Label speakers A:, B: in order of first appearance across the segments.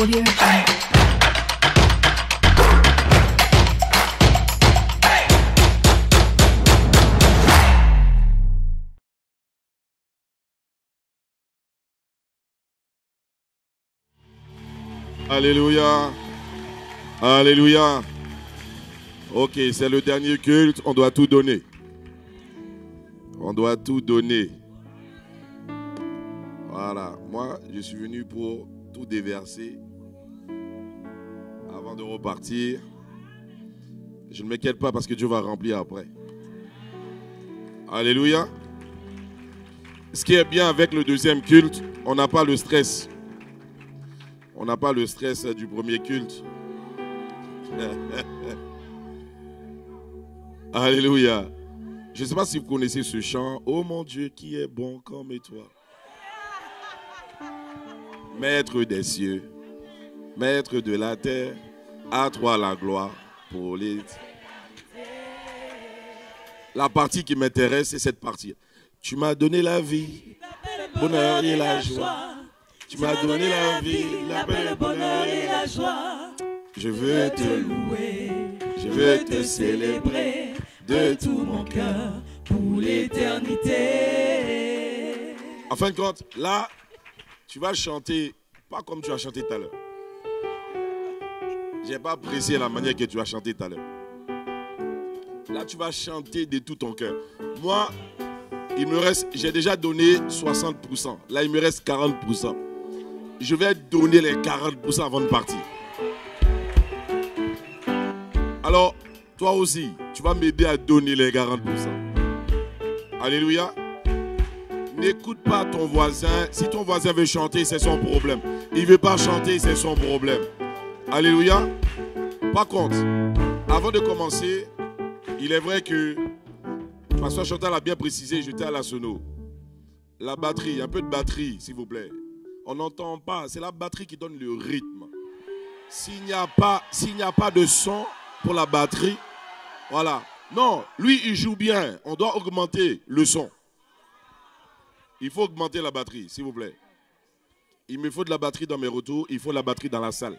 A: Audio Jungle.
B: Alléluia. Alléluia. Ok, c'est le dernier culte. On doit tout donner. On doit tout donner. Voilà. Moi, je suis venu pour tout déverser avant de repartir. Je ne m'inquiète pas parce que Dieu va remplir après. Alléluia. Ce qui est bien avec le deuxième culte, on n'a pas le stress. On n'a pas le stress du premier culte. Alléluia. Je ne sais pas si vous connaissez ce chant. Oh mon Dieu, qui est bon comme toi. Maître des cieux, maître de la terre, à toi la gloire pour les... La partie qui m'intéresse, c'est cette partie. Tu m'as donné la vie, bonheur et la joie. Tu m'as donné la vie, la paix, le bonheur et la joie. Je veux te louer, je veux te célébrer de tout mon cœur pour l'éternité. En fin de compte, là, tu vas chanter, pas comme tu as chanté tout à l'heure. Je n'ai pas apprécié la manière que tu as chanté tout à l'heure. Là, tu vas chanter de tout ton cœur. Moi, il me reste, j'ai déjà donné 60%. Là, il me reste 40%. Je vais donner les 40% avant de partir. Alors, toi aussi, tu vas m'aider à donner les 40%. Alléluia. N'écoute pas ton voisin. Si ton voisin veut chanter, c'est son problème. Il ne veut pas chanter, c'est son problème. Alléluia. Par contre, avant de commencer, il est vrai que Pasteur Chantal a bien précisé, j'étais à la sono. La batterie, un peu de batterie, s'il vous plaît. On n'entend pas, c'est la batterie qui donne le rythme. S'il n'y a pas de son pour la batterie, voilà. Non, lui, il joue bien. On doit augmenter le son. Il faut augmenter la batterie, s'il vous plaît. Il me faut de la batterie dans mes retours, il faut de la batterie dans la salle.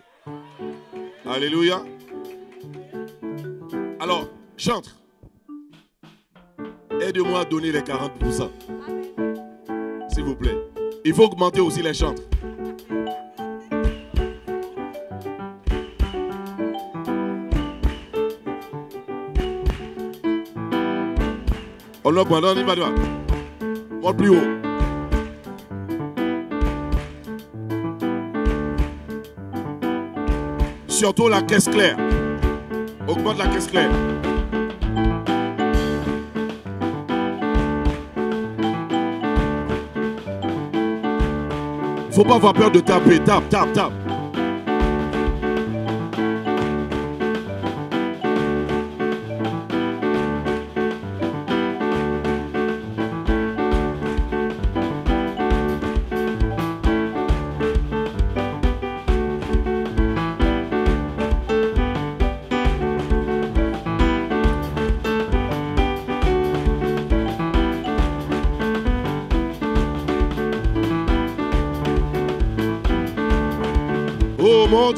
B: Alléluia. Alors, chante. Aide-moi à donner les 40%. S'il vous plaît. Il faut augmenter aussi les chantres. On l'augmente, on y va. Monte plus haut. Surtout la caisse claire. Augmente la caisse claire. Faut pas avoir peur de taper. Tape. Oh mon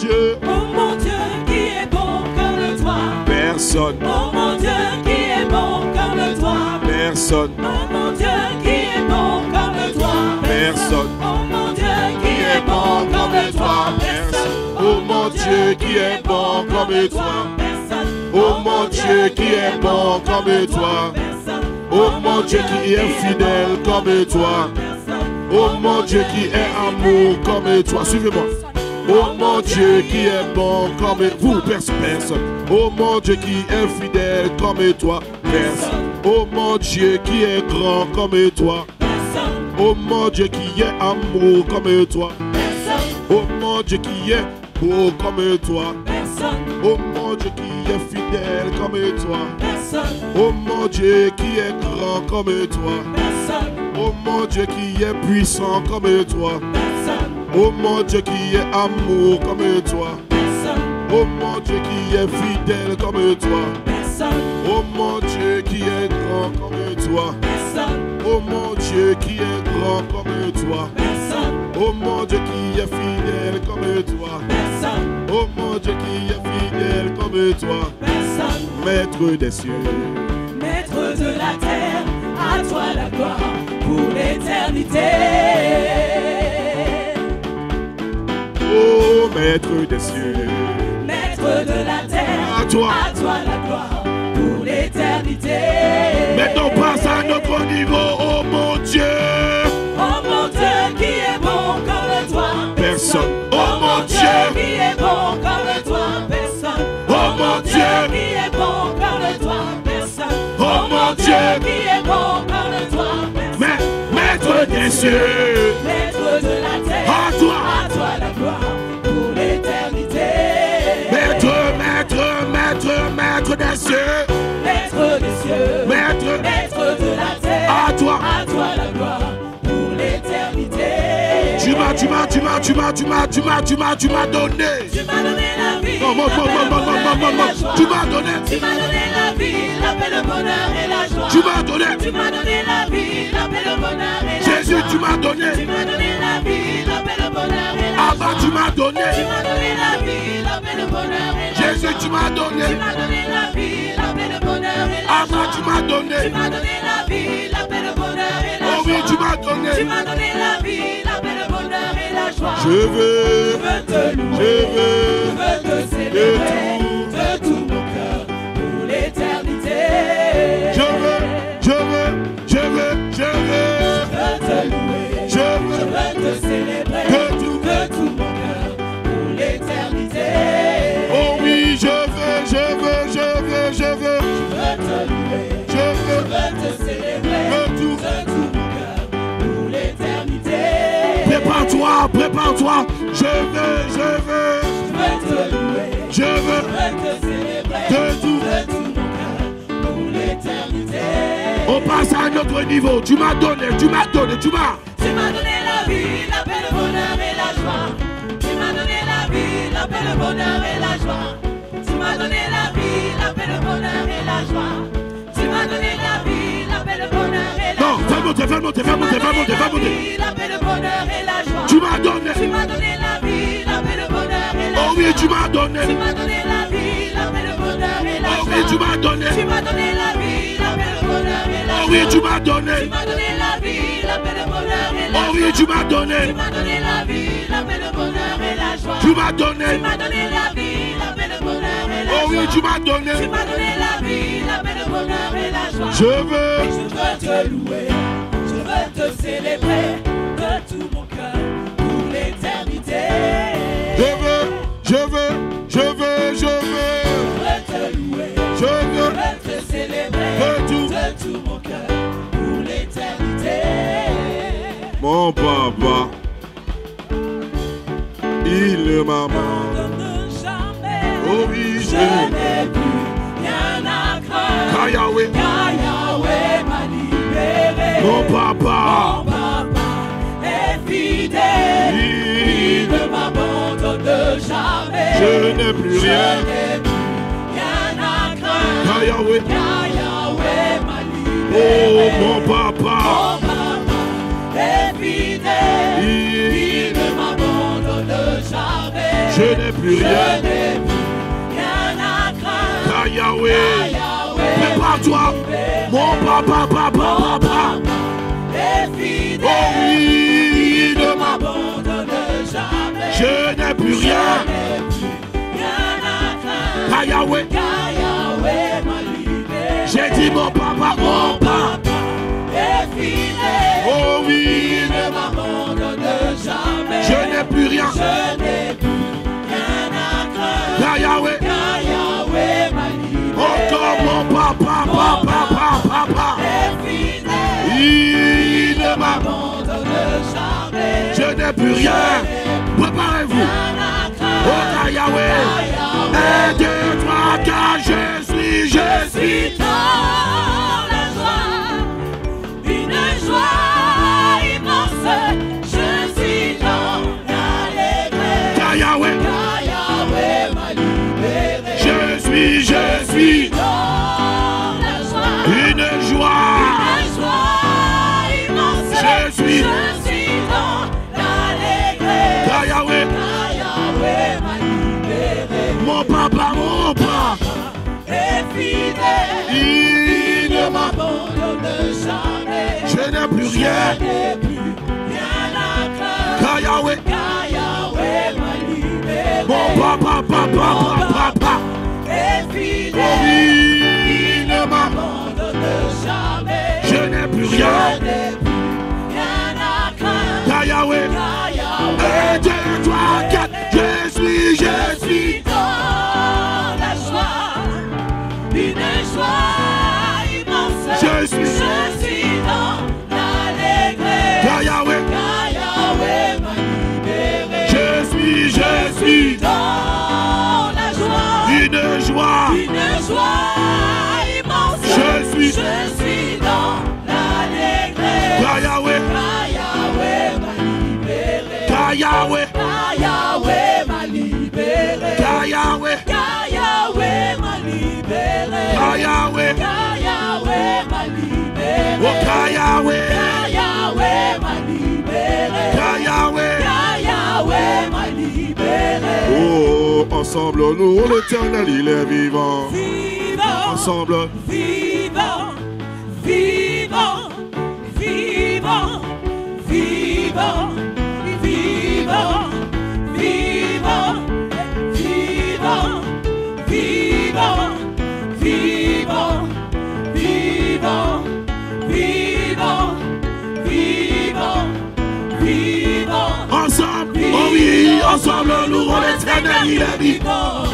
B: Dieu, qui est bon comme toi. Personne. Oh mon Dieu, qui est bon comme toi. Personne. Oh mon Dieu, qui est bon comme toi. Personne. Oh mon Dieu, qui est bon comme toi. Personne. Oh mon Dieu, qui est bon comme toi. Personne. Oh mon Dieu, qui est bon comme toi. Personne. Oh mon Dieu, qui est fidèle comme toi. Personne. Oh mon Dieu, qui est amour comme toi. Suivez-moi. Oh mon Dieu qui est bon comme vous, personne. Oh mon Dieu qui est fidèle comme toi, personne. Oh mon Dieu qui est grand comme toi, personne. Oh mon Dieu qui est amour comme toi, personne. Oh mon Dieu qui est beau comme toi, personne. Oh mon Dieu qui est fidèle comme toi, personne. Oh mon Dieu qui est grand comme toi, personne. Oh mon Dieu qui est puissant comme toi, personne. Oh mon Dieu qui est amour comme toi. Personne. Oh mon Dieu qui est fidèle comme toi. Personne. Personne. Oh mon Dieu qui est grand comme toi. Personne. Oh mon Dieu qui est grand comme toi. Personne. Oh mon Dieu qui est fidèle comme toi. Personne. Oh mon Dieu qui est fidèle comme toi. Personne. Maître des cieux. Maître de la terre. À toi la gloire pour l'éternité. Oh maître des cieux. Maître de la terre. À toi la gloire pour l'éternité. Maintenant passe à notre niveau, oh mon Dieu. Oh mon Dieu qui est bon comme toi. Personne. Oh mon Dieu qui est bon comme toi. Personne. Oh mon Dieu qui est bon comme toi. Personne. Oh mon Dieu qui est bon comme toi. Maître des cieux. Maître de la terre. À toi la gloire pour l'éternité. Maître des cieux. Maître des cieux. Maître de la terre. À toi la gloire pour l'éternité. Tu m'as donné. Tu m'as donné la vie. Tu m'as donné. Tu m'as donné la vie, la paix, le bonheur et la joie. Tu m'as donné. Tu m'as donné la vie, la paix, le bonheur et la joie. Jésus, tu m'as donné. Tu m'as donné la vie, la paix, le bonheur et la joie. Abba, tu m'as donné. Tu m'as donné la vie, la paix, le bonheur et la joie. Jésus, tu m'as donné. Tu m'as donné la vie, la paix, le bonheur et la joie. Abba, tu m'as donné. Tu m'as donné la vie, la paix, le bonheur et la joie. Oh oui, tu m'as donné. Tu m'as donné la vie, la paix, le bonheur et la joie. Je veux te louer. Je veux te célébrer de tout mon cœur pour l'éternité. Je veux te louer. Je veux te célébrer de tout mon cœur pour l'éternité. Oh oui, je veux te louer. Je veux te célébrer de tout mon cœur pour l'éternité. Prépare-toi. Je veux te louer. Je veux te célébrer de tout mon cœur pour l'éternité. On passe à un autre niveau. Tu m'as donné. Tu m'as donné la vie, la paix, le bonheur et la joie. Tu m'as donné la vie, la paix, le bonheur et la joie. Tu m'as donné la vie, la paix, le bonheur et la joie. Tu m'as donné la vie, la paix, le bonheur et la joie. Non, fais monter. La paix, le bonheur et la joie. Tu m'as donné la vie, la paix, le bonheur et la joie. Oh oui, tu m'as donné. Tu m'as donné la vie, la paix, le bonheur et la joie. Oh oui, tu m'as donné. Tu m'as donné la vie, la paix, le bonheur et la joie. Oh oui, tu m'as donné. Tu m'as donné la vie, la paix, le bonheur et la joie. Oh oui, tu m'as donné. Tu m'as donné la vie, la paix, le bonheur et la joie. Tu m'as donné. Tu m'as donné la vie, la paix, le bonheur et la joie. Oh oui, tu m'as donné. Tu m'as donné la vie, la paix, le bonheur et la joie. Je veux te louer. Je veux te célébrer de tout mon cœur pour l'éternité. Je veux te louer. Je veux te célébrer de tout mon cœur pour l'éternité. Mon papa, il ne m'abandonne jamais. Oh oui, je n'ai plus rien à craindre. Yahweh m'a libéré. Mon papa est fidèle. Il ne m'abandonne jamais. Je n'ai plus rien à craindre. Yahweh m'a libéré. Oh mon papa est fidèle. Il ne m'abandonne jamais. Je n'ai plus rien à craindre. Yahweh, prépare-toi. Mon papa est fidèle. Oh oui, il ne m'abandonne jamais. Je n'ai plus rien à craindre. Yahweh m'a libéré. J'ai dit mon papa est fidèle. Oh oui, il ne m'abandonne jamais. Je n'ai plus rien à craindre. Yahweh m'a libéré. Encore mon papa est fidèle. Il ne m'abandonne jamais. Je n'ai plus rien. Préparez-vous. Oh Yahweh, aide-toi car je suis dans la joie, une joie immense. Je suis dans l'allégresse. Car Yahweh m'a libéré. Je suis dans fidèle. Il ne m'abandonne jamais.
A: Je n'ai plus rien.
B: Je n'ai plus rien à craindre.
A: Car Yahweh
B: m'a libéré.
A: Mon papa
B: est fidèle. Il ne m'abandonne jamais.
A: Je n'ai plus rien.
B: Je n'ai plus rien à craindre.
A: Car Yahweh 1, 2, 3, 4. Je suis
B: dans la joie, une joie immense. Je suis dans l'allégresse.
A: Car Yahweh
B: m'a libéré.
A: Je suis
B: dans la joie,
A: une joie
B: immense. Je suis dans l'allégresse.
A: Car Yahweh
B: m'a libéré.
A: Car Yahweh
B: m'a libéré.
A: Car Yahweh
B: m'a libéré.
A: Car Yahweh
B: m'a libéré.
A: Oh car Yahweh
B: m'a libéré.
A: Car Yahweh
B: m'a libéré.
A: Oh, ensemble nous, l'Éternel il est vivant.
B: Vivant,
A: Ensemble
B: vivant, vivant, vivant, vivant, vivant, vivant, vivant, vivant, vivant, vivant, vivant, vivant, vivant.
A: Ensemble, oh oui, ensemble nous, l'Éternel il est vivant.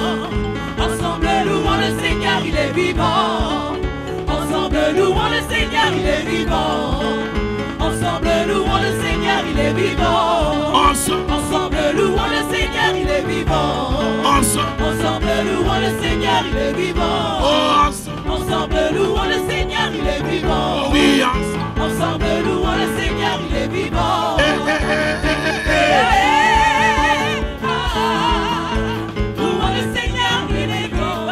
B: Ensemble louons le Seigneur, il est vivant. Ensemble louons le Seigneur, il est vivant. Ensemble louons le Seigneur, il est vivant. Ensemble louons le Seigneur, il est vivant. Ensemble louons le Seigneur, il est vivant. Ensemble louons le Seigneur, il est vivant.
A: Oui,
B: ensemble louons le Seigneur, il est vivant. Louons le Seigneur, il est vivant.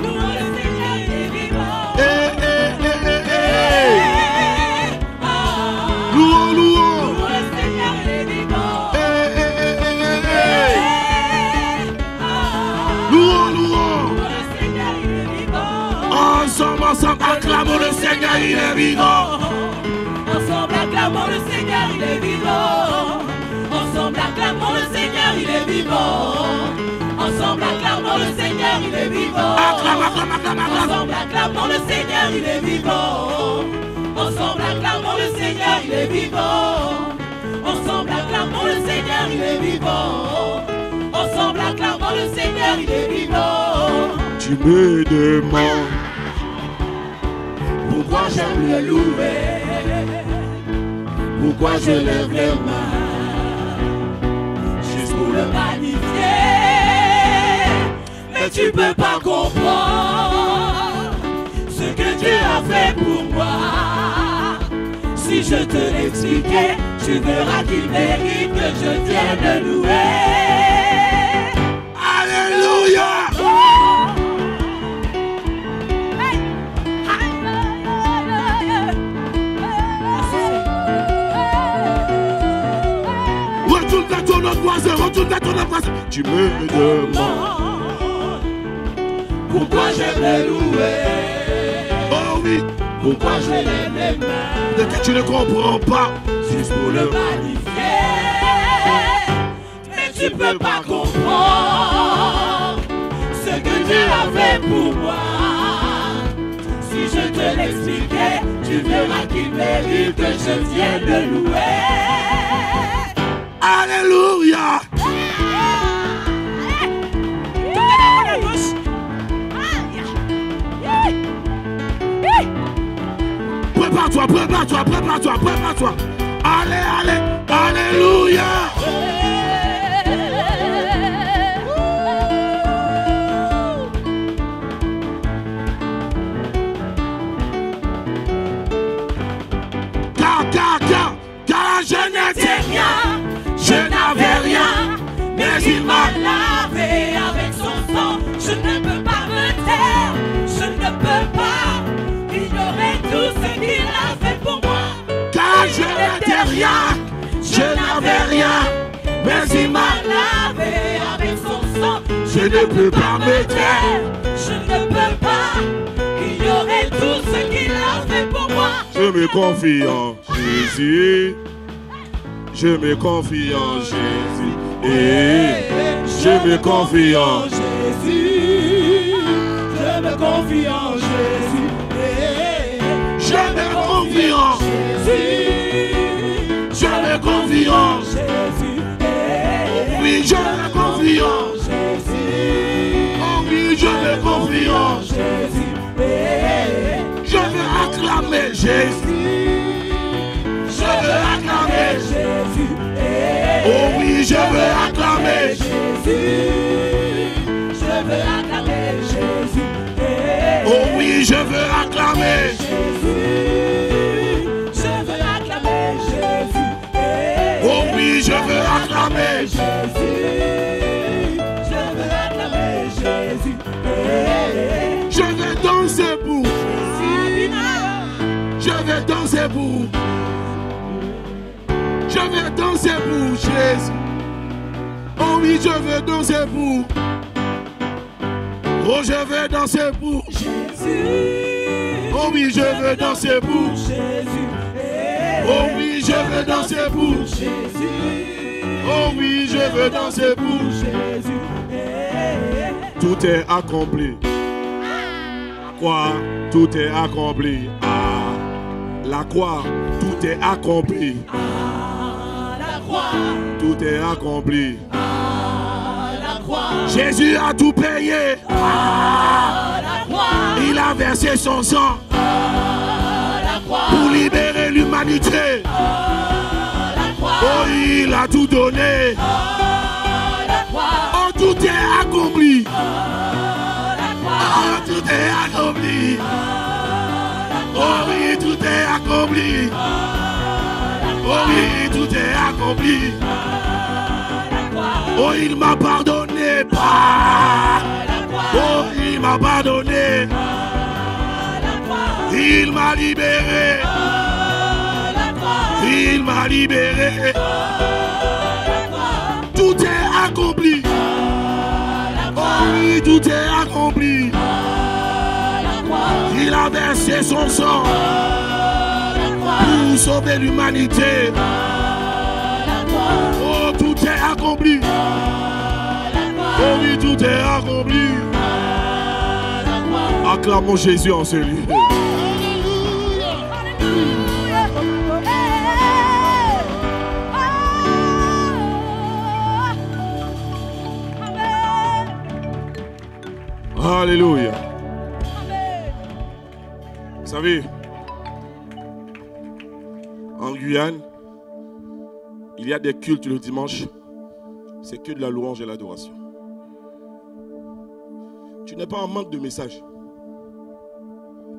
B: Louons le Seigneur, il est vivant.
A: Louons
B: Louons le Seigneur, il est vivant.
A: Louons
B: Louons le Seigneur, il est vivant.
A: Ensemble, acclamons le Seigneur, il est vivant.
B: Ensemble, acclamons le Seigneur, il est vivant. Ensemble, acclamons le Seigneur, il est vivant. Ensemble, acclamons le Seigneur, il est vivant. Ensemble, acclamons le Seigneur, il est vivant. Ensemble, acclamons le Seigneur, il est vivant. Ensemble, acclamons le Seigneur, il est vivant. Ensemble, acclamons le Seigneur, il est vivant.
A: Tu me demandes
B: pourquoi j'aime le louer, pourquoi je lève les mains, juste pour le magnifier. Mais tu peux pas comprendre ce que Dieu a fait pour moi. Si je te l'expliquais, tu verras qu'il mérite que je vienne le louer.
A: Alléluia. Retourne à ton voisin. Tu me demandes
B: pourquoi j'aime le louer.
A: Oh oui.
B: Pourquoi je lève les mains.
A: De que tu ne comprends pas.
B: Juste pour le magnifier. Mais tu peux pas comprendre ce que Dieu a fait pour moi. Si je te l'expliquais, tu verras qu'il mérite que je vienne le louer.
A: Alléluia. Prépare-toi. Allez. Alléluia. Car je n'étais rien. Je n'avais rien, mais il m'a
B: lavé avec son sang. Je ne peux pas me taire, je ne peux pas ignorer tout ce qu'il a fait pour moi.
A: Car je n'étais rien, je n'avais rien, je ne peux pas me taire.
B: Je ne peux pas ignorer tout ce qu'il a fait pour moi.
A: Je me confie en Jésus. Je me confie en Jésus. Et je me confie en
B: Jésus. Je me confie en Jésus.
A: Je me confie en
B: Jésus.
A: Je me confie en
B: Jésus.
A: Oui, je me confie en
B: Jésus.
A: Oh oui, je me confie en
B: Jésus.
A: Je veux acclamer Jésus. Je veux acclamer
B: Jésus.
A: Oh oui, je veux acclamer
B: Jésus. Je veux acclamer Jésus.
A: Oh oui, je veux acclamer
B: Jésus. Je veux acclamer Jésus.
A: Oh oui, je veux acclamer
B: Jésus. Je veux acclamer Jésus.
A: Je vais danser pour. Je vais danser pour. Je vais danser pour Jésus. Oh oui, je veux danser pour. Oh, je veux danser pour
B: Jésus.
A: Oh oui, je veux danser pour
B: Jésus.
A: Oh oui, je veux danser pour
B: Jésus.
A: Oh oui, je veux danser pour
B: Jésus.
A: Tout est accompli. Quoi? Tout est accompli. Ah, la croix, tout est accompli.
B: La croix.
A: Tout est accompli.
B: La croix.
A: Jésus a tout payé.
B: La croix.
A: Il a versé son sang
B: La croix.
A: pour libérer l'humanité.
B: La croix.
A: Oh, il a tout donné.
B: La croix.
A: Oh, tout est accompli.
B: La croix.
A: Oh, tout est accompli. Oh oui, tout est accompli. Oh oui, tout est accompli. Oh, il m'a pardonné. Oh, il m'a pardonné. Il m'a libéré. Il m'a libéré. Tout est accompli. Oh oui, tout est accompli. Il a versé son sang pour sauver l'humanité. Oh, tout est accompli. Oh oui, tout est accompli. Acclamons Jésus en ce lieu. Alléluia. Vous savez, en Guyane, il y a des cultes le dimanche. C'est que de la louange et l'adoration. Tu n'es pas en manque de messages.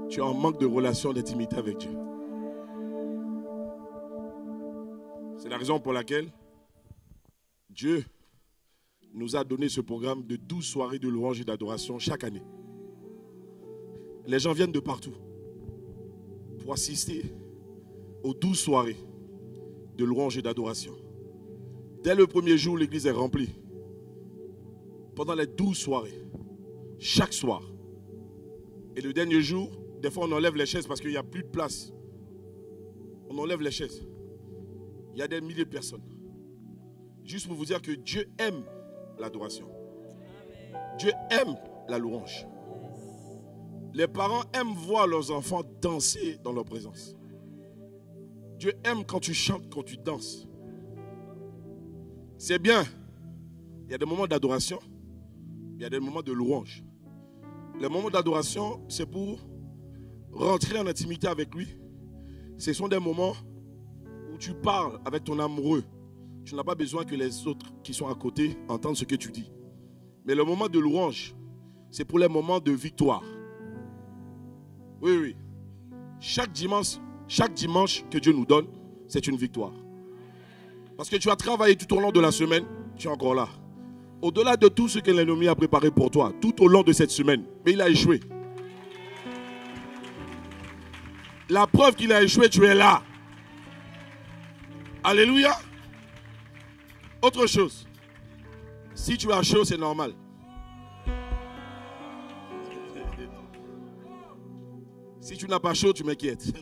A: Tu es en manque de relation, d'intimité avec Dieu. C'est la raison pour laquelle Dieu nous a donné ce programme de 12 soirées de louange et d'adoration chaque année. Les gens viennent de partout pour assister aux 12 soirées de louange et d'adoration. Dès le premier jour, l'église est remplie. Pendant les 12 soirées, chaque soir. Et le dernier jour, des fois on enlève les chaises parce qu'il n'y a plus de place. On enlève les chaises. Il y a des milliers de personnes. Juste pour vous dire que Dieu aime l'adoration. Dieu aime la louange. Les parents aiment voir leurs enfants danser dans leur présence. Dieu aime quand tu chantes, quand tu danses. C'est bien. Il y a des moments d'adoration. Il y a des moments de louange. Les moments d'adoration, c'est pour rentrer en intimité avec lui. Ce sont des moments où tu parles avec ton amoureux. Tu n'as pas besoin que les autres qui sont à côté entendent ce que tu dis. Mais le moment de louange, c'est pour les moments de victoire. Oui, oui. Chaque dimanche que Dieu nous donne, c'est une victoire. Parce que tu as travaillé tout au long de la semaine, tu es encore là. Au-delà de tout ce que l'ennemi a préparé pour toi, tout au long de cette semaine, mais il a échoué. La preuve qu'il a échoué, tu es là. Alléluia. Autre chose. Si tu as chaud, c'est normal. Si tu n'as pas chaud, tu m'inquiètes.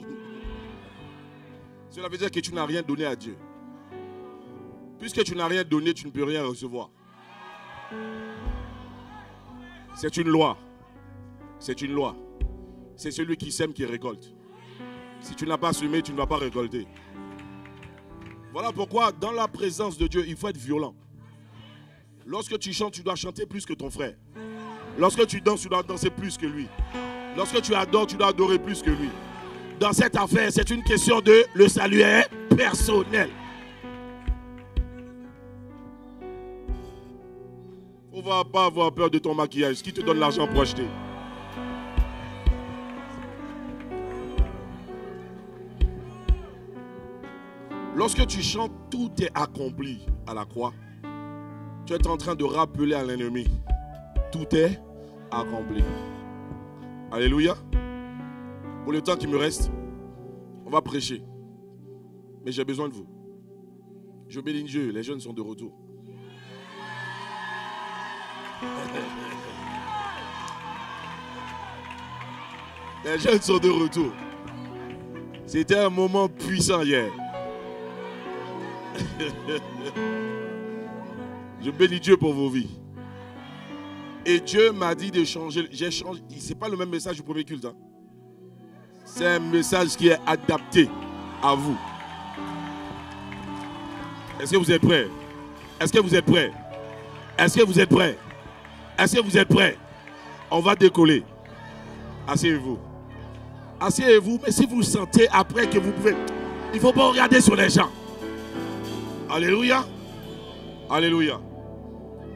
A: Cela veut dire que tu n'as rien donné à Dieu. Puisque tu n'as rien donné, tu ne peux rien recevoir. C'est une loi. C'est une loi. C'est celui qui sème qui récolte. Si tu n'as pas semé, tu ne vas pas récolter. Voilà pourquoi dans la présence de Dieu, il faut être violent. Lorsque tu chantes, tu dois chanter plus que ton frère. Lorsque tu danses, tu dois danser plus que lui. Lorsque tu adores, tu dois adorer plus que lui. Dans cette affaire, c'est une question de le salut est personnel. On ne va pas avoir peur de ton maquillage. Qui te donne l'argent pour acheter? Lorsque tu chantes, tout est accompli à la croix. Tu es en train de rappeler à l'ennemi. Tout est accompli. Alléluia. Pour le temps qui me reste, on va prêcher. Mais j'ai besoin de vous. Je bénis Dieu, les jeunes sont de retour. Les jeunes sont de retour. C'était un moment puissant hier. Je bénis Dieu pour vos vies. Et Dieu m'a dit de changer. J'ai changé. Ce n'est pas le même message du premier culte. Hein. C'est un message qui est adapté à vous. Est-ce que vous êtes prêts? Est-ce que vous êtes prêts? Est-ce que vous êtes prêts? Est-ce que vous êtes prêts? On va décoller. Asseyez-vous. Asseyez-vous, mais si vous sentez après que vous pouvez, il ne faut pas regarder sur les gens. Alléluia. Alléluia.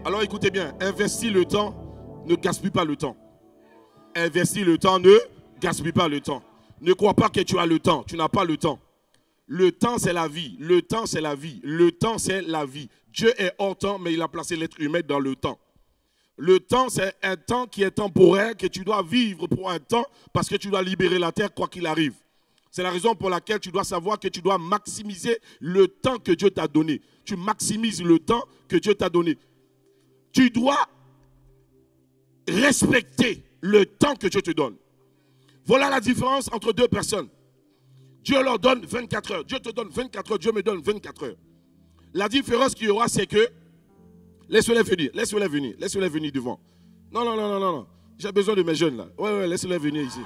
A: Alors écoutez bien, investis le temps, ne gaspille pas le temps. Investis le temps, ne gaspille pas le temps. Ne crois pas que tu as le temps, tu n'as pas le temps. Le temps c'est la vie, le temps c'est la vie, le temps c'est la vie. Dieu est hors temps, mais il a placé l'être humain dans le temps. Le temps c'est un temps qui est temporaire, que tu dois vivre pour un temps, parce que tu dois libérer la terre quoi qu'il arrive. C'est la raison pour laquelle tu dois savoir que tu dois maximiser le temps que Dieu t'a donné. Tu maximises le temps que Dieu t'a donné. Tu dois respecter le temps que Dieu te donne. Voilà la différence entre deux personnes. Dieu leur donne 24 heures. Dieu te donne 24 heures, Dieu me donne 24 heures. La différence qu'il y aura, c'est que laisse-les venir, laisse-les venir, laisse-les venir devant. Non, non, non, non, non. J'ai besoin de mes jeunes là. Ouais, laisse-les venir ici.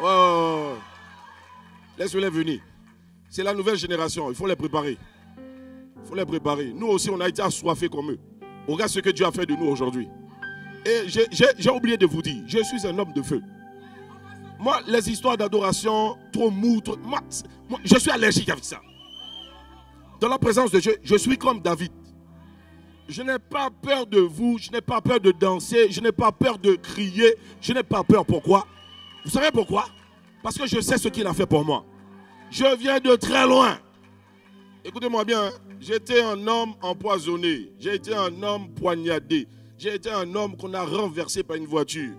A: Ouais. Laisse-les venir. C'est la nouvelle génération, il faut les préparer. Il faut les préparer. Nous aussi, on a été assoiffés comme eux. Regarde ce que Dieu a fait de nous aujourd'hui. Et j'ai oublié de vous dire, je suis un homme de feu. Moi, les histoires d'adoration, trop mou, moi, je suis allergique avec ça. Dans la présence de Dieu, je suis comme David. Je n'ai pas peur de vous, je n'ai pas peur de danser, je n'ai pas peur de crier, je n'ai pas peur. Pourquoi? Vous savez pourquoi? Parce que je sais ce qu'il a fait pour moi. Je viens de très loin. Écoutez-moi bien, j'étais un homme empoisonné, j'ai été un homme poignardé, j'ai été un homme qu'on a renversé par une voiture.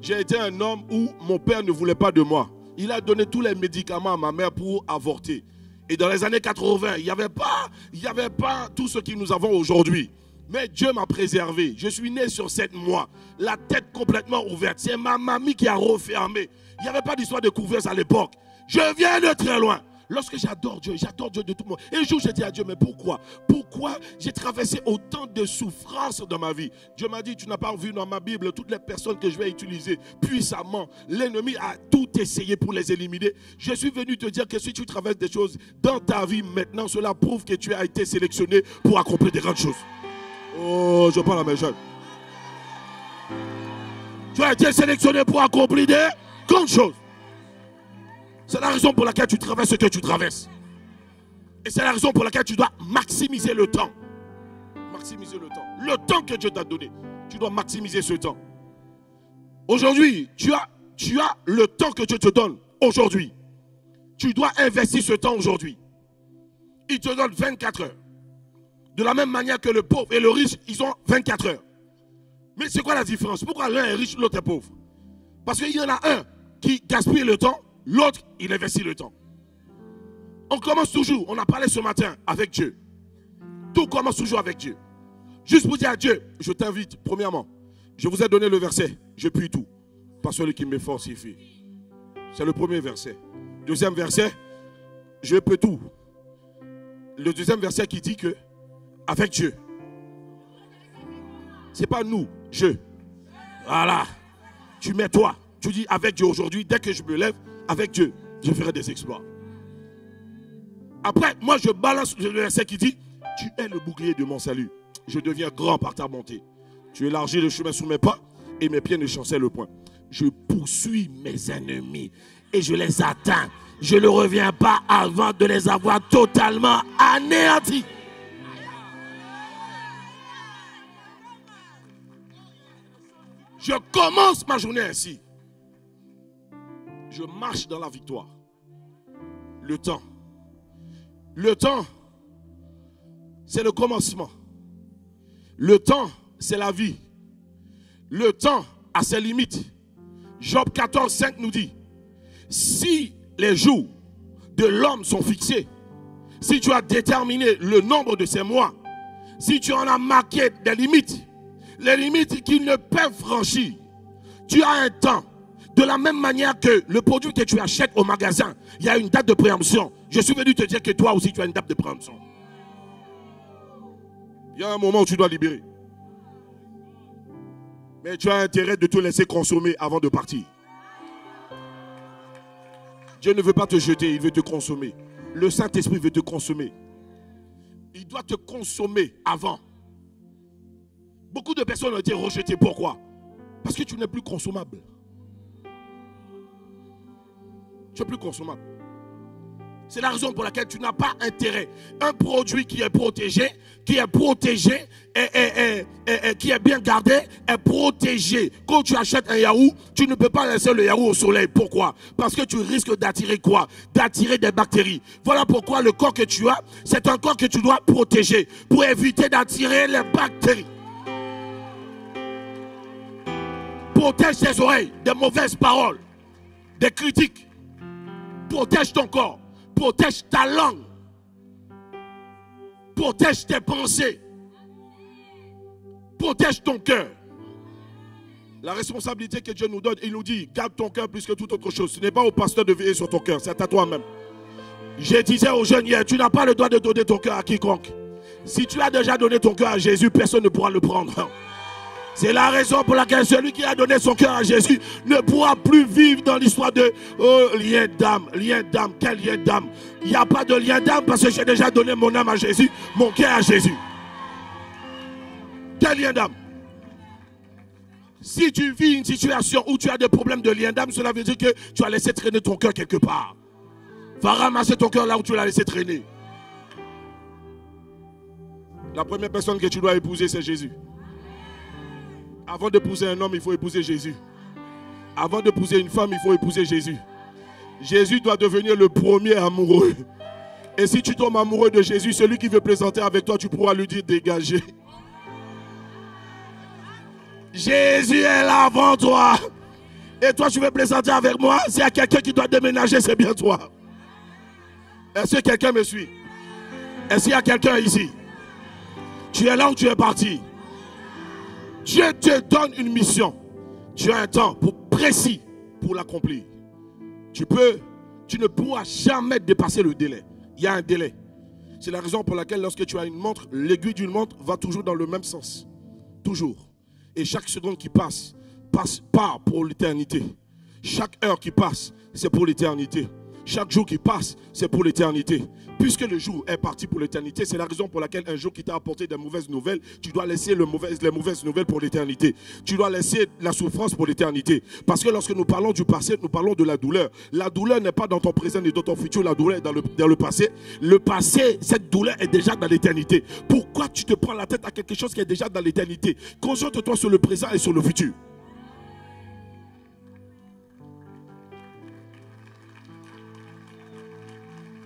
A: J'ai été un homme où mon père ne voulait pas de moi. Il a donné tous les médicaments à ma mère pour avorter. Et dans les années 80, il n'y avait pas tout ce que nous avons aujourd'hui. Mais Dieu m'a préservé. Je suis né sur 7 mois, la tête complètement ouverte. C'est ma mamie qui a refermé. Il n'y avait pas d'histoire de couveuse à l'époque. Je viens de très loin. Lorsque j'adore Dieu de tout le monde. Et un jour, j'ai dit à Dieu, mais pourquoi? Pourquoi j'ai traversé autant de souffrances dans ma vie? Dieu m'a dit, tu n'as pas vu dans ma Bible toutes les personnes que je vais utiliser puissamment. L'ennemi a tout essayé pour les éliminer. Je suis venu te dire que si tu traverses des choses dans ta vie maintenant, cela prouve que tu as été sélectionné pour accomplir de grandes choses. Oh, je parle à mes jeunes. Tu as été sélectionné pour accomplir de grandes choses. C'est la raison pour laquelle tu traverses ce que tu traverses. Et c'est la raison pour laquelle tu dois maximiser le temps. Maximiser le temps. Le temps que Dieu t'a donné. Tu dois maximiser ce temps. Aujourd'hui, tu as le temps que Dieu te donne. Aujourd'hui. Tu dois investir ce temps aujourd'hui. Il te donne 24 heures. De la même manière que le pauvre et le riche, ils ont 24 heures. Mais c'est quoi la différence? Pourquoi l'un est riche, l'autre est pauvre? Parce qu'il y en a un qui gaspille le temps. L'autre, il investit le temps. On commence toujours, on a parlé ce matin avec Dieu. Tout commence toujours avec Dieu. Juste pour dire à Dieu, je t'invite, premièrement, je vous ai donné le verset, je puis tout. Par celui qui me fortifie. C'est le premier verset. Deuxième verset, je peux tout. Le deuxième verset qui dit que avec Dieu. C'est pas nous, je. Voilà. Tu mets toi. Tu dis avec Dieu aujourd'hui, dès que je me lève, avec Dieu, je ferai des exploits. Après, moi je balance le verset qui dit, tu es le bouclier de mon salut. Je deviens grand par ta bonté. Tu élargis le chemin sous mes pas et mes pieds ne chancellent point. Je poursuis mes ennemis et je les atteins. Je ne reviens pas avant de les avoir totalement anéantis. Je commence ma journée ainsi. Je marche dans la victoire. Le temps, c'est le commencement. Le temps, c'est la vie. Le temps a ses limites. Job 14, 5 nous dit, si les jours de l'homme sont fixés, si tu as déterminé le nombre de ses mois, si tu en as marqué des limites, les limites qu'ils ne peuvent franchir, tu as un temps. De la même manière que le produit que tu achètes au magasin, il y a une date de préemption. Je suis venu te dire que toi aussi tu as une date de préemption. Il y a un moment où tu dois libérer. Mais tu as intérêt de te laisser consommer avant de partir. Dieu ne veut pas te jeter, il veut te consommer. Le Saint-Esprit veut te consommer. Il doit te consommer avant. Beaucoup de personnes ont été rejetées. Pourquoi? Parce que tu n'es plus consommable. Tu n'es plus consommable. C'est la raison pour laquelle tu n'as pas intérêt. Un produit qui est protégé et qui est bien gardé, est protégé. Quand tu achètes un yaourt, tu ne peux pas laisser le yaourt au soleil. Pourquoi? Parce que tu risques d'attirer quoi? D'attirer des bactéries. Voilà pourquoi le corps que tu as, c'est un corps que tu dois protéger pour éviter d'attirer les bactéries. Protège tes oreilles des mauvaises paroles, des critiques. Protège ton corps. Protège ta langue. Protège tes pensées. Protège ton cœur. La responsabilité que Dieu nous donne, il nous dit, garde ton cœur plus que toute autre chose. Ce n'est pas au pasteur de veiller sur ton cœur, c'est à toi-même. Je disais aux jeunes hier, tu n'as pas le droit de donner ton cœur à quiconque. Si tu as déjà donné ton cœur à Jésus, personne ne pourra le prendre. C'est la raison pour laquelle celui qui a donné son cœur à Jésus ne pourra plus vivre dans l'histoire de lien d'âme, quel lien d'âme. Il n'y a pas de lien d'âme parce que j'ai déjà donné mon âme à Jésus, mon cœur à Jésus. Quel lien d'âme? Si tu vis une situation où tu as des problèmes de lien d'âme, cela veut dire que tu as laissé traîner ton cœur quelque part. Va ramasser ton cœur là où tu l'as laissé traîner. La première personne que tu dois épouser, c'est Jésus. Avant d'épouser un homme, il faut épouser Jésus. Avant d'épouser une femme, il faut épouser Jésus. Jésus doit devenir le premier amoureux. Et si tu tombes amoureux de Jésus, celui qui veut plaisanter avec toi, tu pourras lui dire dégagez. Jésus est là avant toi. Et toi, tu veux plaisanter avec moi? S'il y a quelqu'un qui doit déménager, c'est bien toi. Est-ce que quelqu'un me suit? Est-ce qu'il y a quelqu'un ici? Tu es là où tu es parti. Dieu te donne une mission. Tu as un temps précis pour l'accomplir. Tu ne pourras jamais dépasser le délai. Il y a un délai. C'est la raison pour laquelle lorsque tu as une montre, l'aiguille d'une montre va toujours dans le même sens. Toujours. Et chaque seconde qui passe part pour l'éternité. Chaque heure qui passe, c'est pour l'éternité. Chaque jour qui passe, c'est pour l'éternité. Puisque le jour est parti pour l'éternité, c'est la raison pour laquelle un jour qui t'a apporté des mauvaises nouvelles, tu dois laisser les mauvaises nouvelles pour l'éternité. Tu dois laisser la souffrance pour l'éternité. Parce que lorsque nous parlons du passé, nous parlons de la douleur. La douleur n'est pas dans ton présent ni dans ton futur, la douleur est dans le passé. Le passé, cette douleur est déjà dans l'éternité. Pourquoi tu te prends la tête à quelque chose qui est déjà dans l'éternité? Concentre-toi sur le présent et sur le futur.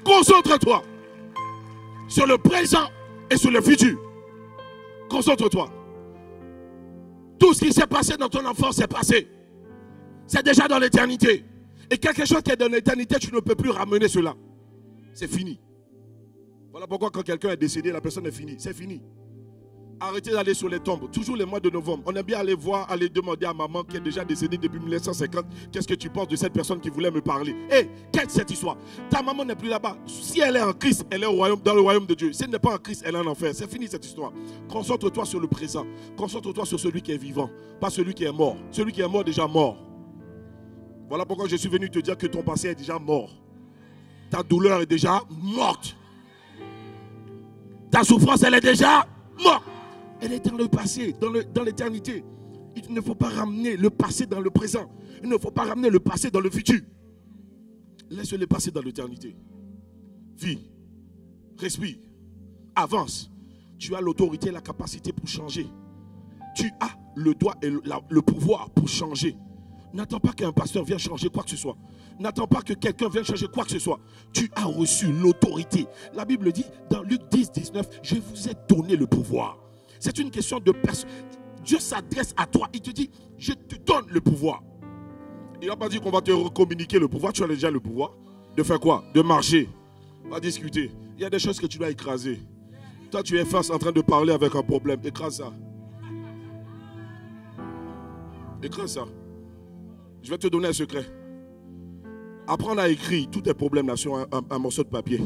A: Concentre-toi sur le présent et sur le futur. Concentre-toi. Tout ce qui s'est passé dans ton enfance c'est passé. C'est déjà dans l'éternité. Et quelque chose qui est dans l'éternité, tu ne peux plus ramener cela. C'est fini. Voilà pourquoi quand quelqu'un est décédé, la personne est finie. C'est fini. Arrêtez d'aller sur les tombes. Toujours les mois de novembre. On aime bien aller voir, aller demander à maman qui est déjà décédée depuis 1950. Qu'est-ce que tu penses de cette personne qui voulait me parler? Hé, quelle est cette histoire? Ta maman n'est plus là-bas. Si elle est en Christ, elle est au royaume, dans le royaume de Dieu. Si elle n'est pas en Christ, elle est en enfer. C'est fini cette histoire. Concentre-toi sur le présent. Concentre-toi sur celui qui est vivant. Pas celui qui est mort. Celui qui est mort, déjà mort. Voilà pourquoi je suis venu te dire que ton passé est déjà mort. Ta douleur est déjà morte. Ta souffrance, elle est déjà morte. Elle est dans le passé, dans l'éternité. Il ne faut pas ramener le passé dans le présent. Il ne faut pas ramener le passé dans le futur. Laisse-le passer dans l'éternité. Vis, respire, avance. Tu as l'autorité et la capacité pour changer. Tu as le droit et le pouvoir pour changer. N'attends pas qu'un pasteur vienne changer quoi que ce soit. N'attends pas que quelqu'un vienne changer quoi que ce soit. Tu as reçu l'autorité. La Bible dit dans Luc 10, 19, je vous ai donné le pouvoir. C'est une question de personne. Dieu s'adresse à toi. Il te dit, je te donne le pouvoir. Il n'a pas dit qu'on va te recommuniquer le pouvoir. Tu as déjà le pouvoir. De faire quoi? De marcher. Pas discuter. Il y a des choses que tu dois écraser. Toi, tu es face en train de parler avec un problème. Écrase ça. Écrase ça. Je vais te donner un secret. Apprendre à écrire tous tes problèmes là sur un morceau de papier.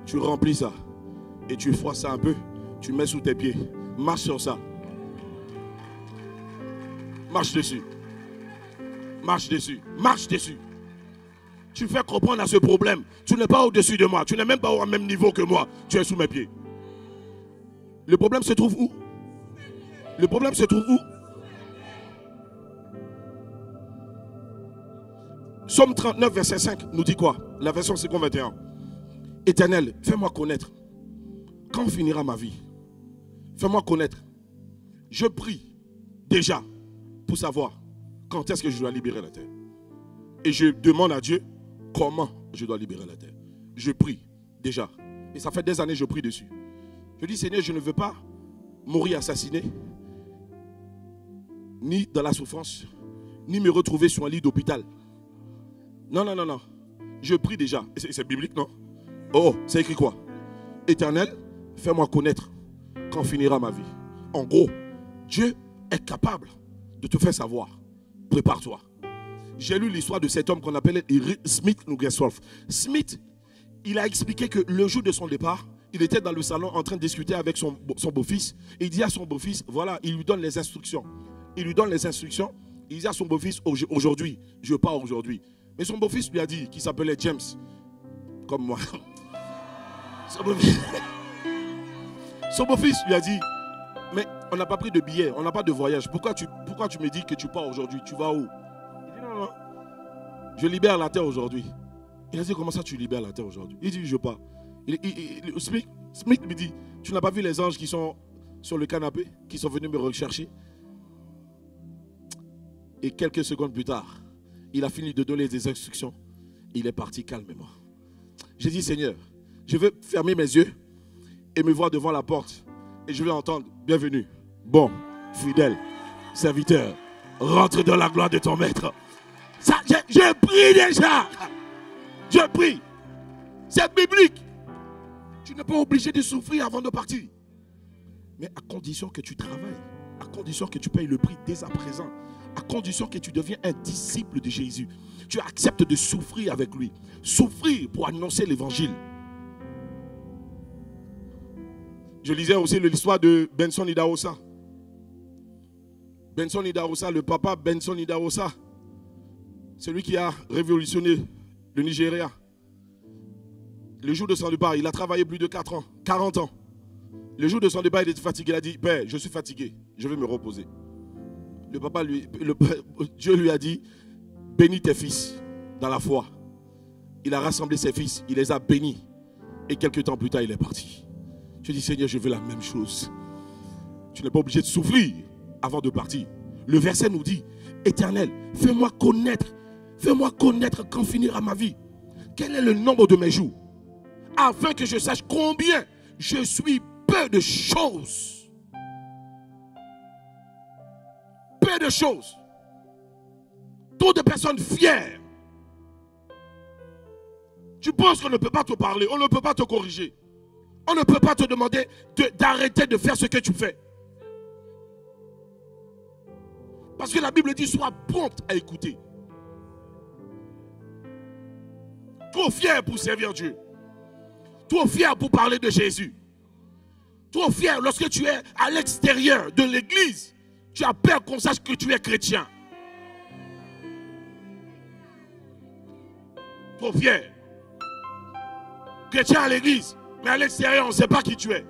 A: Tu remplis ça. Et tu froisses ça un peu. Tu mets sous tes pieds. Marche sur ça. Marche dessus. Marche dessus. Marche dessus. Tu fais comprendre à ce problème. Tu n'es pas au-dessus de moi. Tu n'es même pas au même niveau que moi. Tu es sous mes pieds. Le problème se trouve où? Le problème se trouve où? Psaume 39, verset 5 nous dit quoi? La version 521. Éternel, fais-moi connaître. Quand finira ma vie? Fais-moi connaître. Je prie déjà pour savoir quand est-ce que je dois libérer la terre. Et je demande à Dieu comment je dois libérer la terre. Je prie déjà. Et ça fait des années que je prie dessus. Je dis, Seigneur, je ne veux pas mourir assassiné, ni dans la souffrance, ni me retrouver sur un lit d'hôpital. Non, non, non, non. Je prie déjà. C'est biblique, non? Oh, c'est écrit quoi? Éternel, fais-moi connaître quand finira ma vie. En gros, Dieu est capable de te faire savoir. Prépare-toi. J'ai lu l'histoire de cet homme qu'on appelait Smith Wigglesworth. Smith, il a expliqué que le jour de son départ, il était dans le salon en train de discuter avec son beau-fils. Et il dit à son beau-fils, voilà, il lui donne les instructions. Il lui donne les instructions. Il dit à son beau-fils, aujourd'hui, je pars aujourd'hui. Mais son beau-fils lui a dit, qui s'appelait James, comme moi. Son beau-fils lui a dit, mais on n'a pas pris de billet, on n'a pas de voyage. Pourquoi tu me dis que tu pars aujourd'hui? Tu vas où? Il dit, non, non, je libère la terre aujourd'hui. Il a dit, comment ça tu libères la terre aujourd'hui? Il dit, je pars. Smith lui dit, tu n'as pas vu les anges qui sont sur le canapé, qui sont venus me rechercher? Et quelques secondes plus tard, il a fini de donner des instructions. Il est parti calmement. J'ai dit, Seigneur, je vais fermer mes yeux et me voir devant la porte. Et je vais entendre, bienvenue, bon, fidèle, serviteur, rentre dans la gloire de ton maître. Ça, je prie déjà. Je prie. C'est biblique. Tu n'es pas obligé de souffrir avant de partir. Mais à condition que tu travailles, à condition que tu payes le prix dès à présent, à condition que tu deviens un disciple de Jésus. Tu acceptes de souffrir avec lui. Souffrir pour annoncer l'évangile. Je lisais aussi l'histoire de Benson Idahosa. Benson Idahosa, le papa Benson Idahosa, celui qui a révolutionné le Nigeria. Le jour de son départ, il a travaillé plus de 4 ans, 40 ans. Le jour de son départ, il était fatigué. Il a dit, Père, je suis fatigué, je vais me reposer. Dieu lui a dit, bénis tes fils dans la foi. Il a rassemblé ses fils, il les a bénis. Et quelques temps plus tard, il est parti. Je dis, Seigneur, je veux la même chose. Tu n'es pas obligé de souffrir avant de partir. Le verset nous dit, Éternel, fais-moi connaître quand finira ma vie. Quel est le nombre de mes jours? Afin que je sache combien je suis peu de choses. Peu de choses. Trop de personnes fières. Tu penses qu'on ne peut pas te parler, on ne peut pas te corriger. On ne peut pas te demander d'arrêter de faire ce que tu fais. Parce que la Bible dit, sois prompte à écouter. Trop fier pour servir Dieu. Trop fier pour parler de Jésus. Trop fier lorsque tu es à l'extérieur de l'église. Tu as peur qu'on sache que tu es chrétien. Trop fier. Chrétien à l'église, mais à l'extérieur, on ne sait pas qui tu es.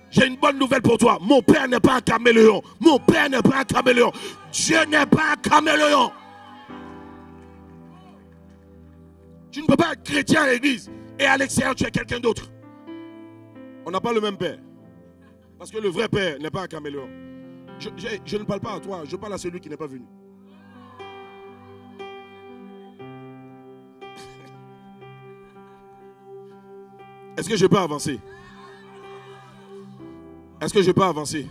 A: J'ai une bonne nouvelle pour toi. Mon père n'est pas un caméléon. Mon père n'est pas un caméléon. Dieu n'est pas un caméléon. Tu ne peux pas être chrétien à l'église et à l'extérieur, tu es quelqu'un d'autre. On n'a pas le même père. Parce que le vrai père n'est pas un caméléon. Je ne parle pas à toi, je parle à celui qui n'est pas venu. Est-ce que je peux avancer? Est-ce que je peux avancer?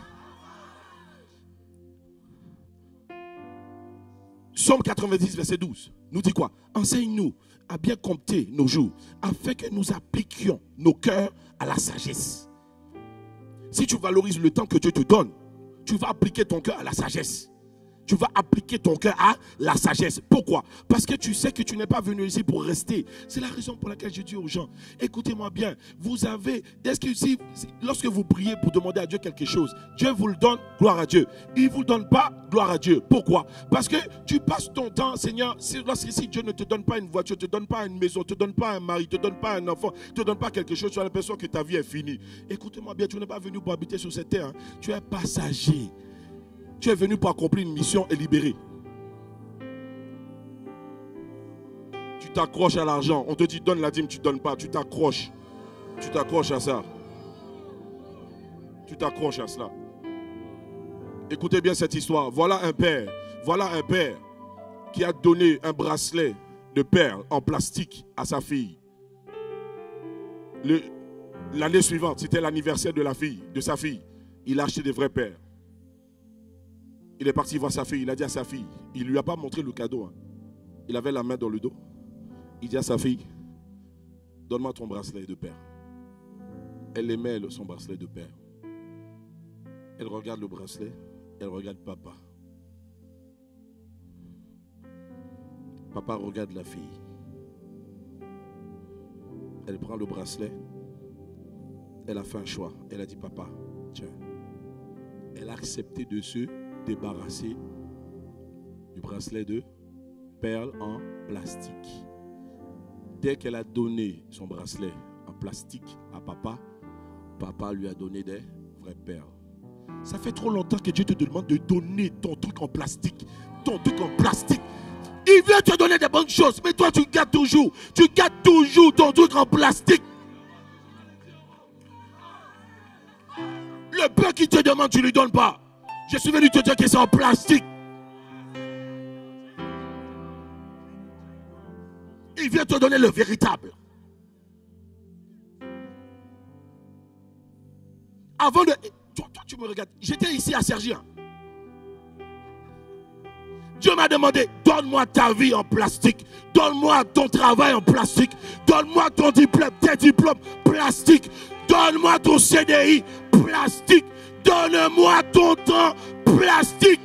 A: Psaume 90, verset 12, nous dit quoi? Enseigne-nous à bien compter nos jours, afin que nous appliquions nos cœurs à la sagesse. Si tu valorises le temps que Dieu te donne, tu vas appliquer ton cœur à la sagesse. Tu vas appliquer ton cœur à la sagesse. Pourquoi? Parce que tu sais que tu n'es pas venu ici pour rester. C'est la raison pour laquelle je dis aux gens, écoutez-moi bien, vous avez, lorsque vous priez pour demander à Dieu quelque chose, Dieu vous le donne, gloire à Dieu. Il ne vous le donne pas, gloire à Dieu. Pourquoi? Parce que tu passes ton temps, Seigneur, si Dieu ne te donne pas une voiture, ne te donne pas une maison, ne te donne pas un mari, ne te donne pas un enfant, ne te donne pas quelque chose, tu as l'impression que ta vie est finie. Écoutez-moi bien, tu n'es pas venu pour habiter sur cette terre, hein. Tu es passager. Tu es venu pour accomplir une mission et libérer. Tu t'accroches à l'argent. On te dit donne la dîme, tu ne donnes pas. Tu t'accroches. Tu t'accroches à ça. Tu t'accroches à cela. Écoutez bien cette histoire. Voilà un père qui a donné un bracelet de perles en plastique à sa fille. L'année suivante, c'était l'anniversaire de sa fille. Il a acheté des vrais perles. Il est parti voir sa fille, il a dit à sa fille, il ne lui a pas montré le cadeau. Hein. Il avait la main dans le dos. Il dit à sa fille, donne-moi ton bracelet de perles. Elle aimait son bracelet de perles. Elle regarde le bracelet, elle regarde papa. Papa regarde la fille. Elle prend le bracelet. Elle a fait un choix. Elle a dit, papa, tiens. Elle a accepté de se débarrasser du bracelet de perles en plastique. Dès qu'elle a donné son bracelet en plastique à papa, papa lui a donné des vraies perles. Ça fait trop longtemps que Dieu te demande de donner ton truc en plastique. Ton truc en plastique. Il veut te donner des bonnes choses, mais toi tu gardes toujours ton truc en plastique. Le peu qu'il te demande, tu ne lui donnes pas. Je suis venu te dire que c'est en plastique. Il vient te donner le véritable. Avant de... Toi, tu me regardes. J'étais ici à Sergi. Dieu m'a demandé, donne-moi ta vie en plastique. Donne-moi ton travail en plastique. Donne-moi ton diplôme, tes diplômes plastique. Donne-moi ton CDI plastique. Donne-moi ton temps plastique.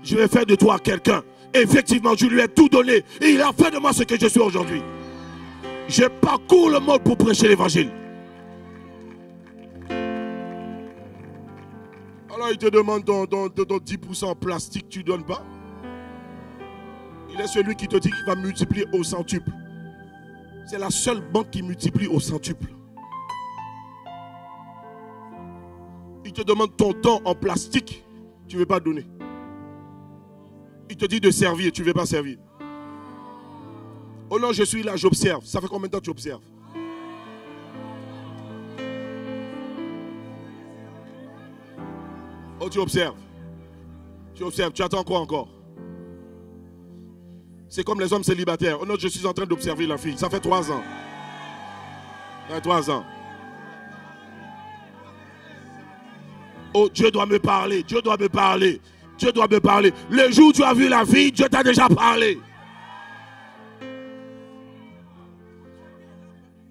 A: Je vais faire de toi quelqu'un. Effectivement, je lui ai tout donné. Et il a fait de moi ce que je suis aujourd'hui. Je parcours le monde pour prêcher l'évangile. Alors il te demande ton 10% en plastique, tu ne donnes pas. Il est celui qui te dit qu'il va multiplier au centuple. C'est la seule banque qui multiplie au centuple. Il te demande ton temps en plastique, tu ne veux pas donner. Il te dit de servir, tu ne veux pas servir. Oh non, je suis là, j'observe. Ça fait combien de temps que tu observes? Oh, tu observes. Tu observes, tu attends quoi encore? C'est comme les hommes célibataires. Oh non, je suis en train d'observer la fille. Ça fait 3 ans. Ça fait 3 ans. Oh, Dieu doit me parler. Dieu doit me parler. Dieu doit me parler. Le jour où tu as vu la fille, Dieu t'a déjà parlé.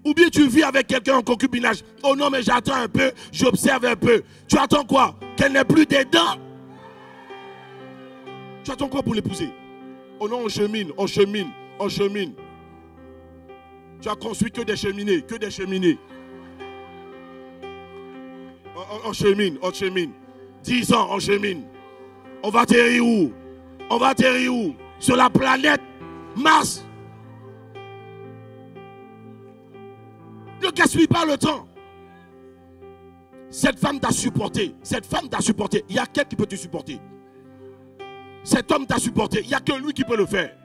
A: Ou bien tu vis avec quelqu'un en concubinage. Oh non, mais j'attends un peu, j'observe un peu. Tu attends quoi? Qu'elle n'ait plus des dents? Tu attends quoi pour l'épouser? Oh non, on chemine, on chemine, on chemine. Tu as construit que des cheminées, que des cheminées. On chemine, on chemine. 10 ans, on chemine. On va atterrir où? On va atterrir où? Sur la planète Mars. Ne gaspille pas le temps. Cette femme t'a supporté. Cette femme t'a supporté. Il y a quelqu'un qui peut te supporter. Cet homme t'a supporté. Il n'y a que lui qui peut le faire.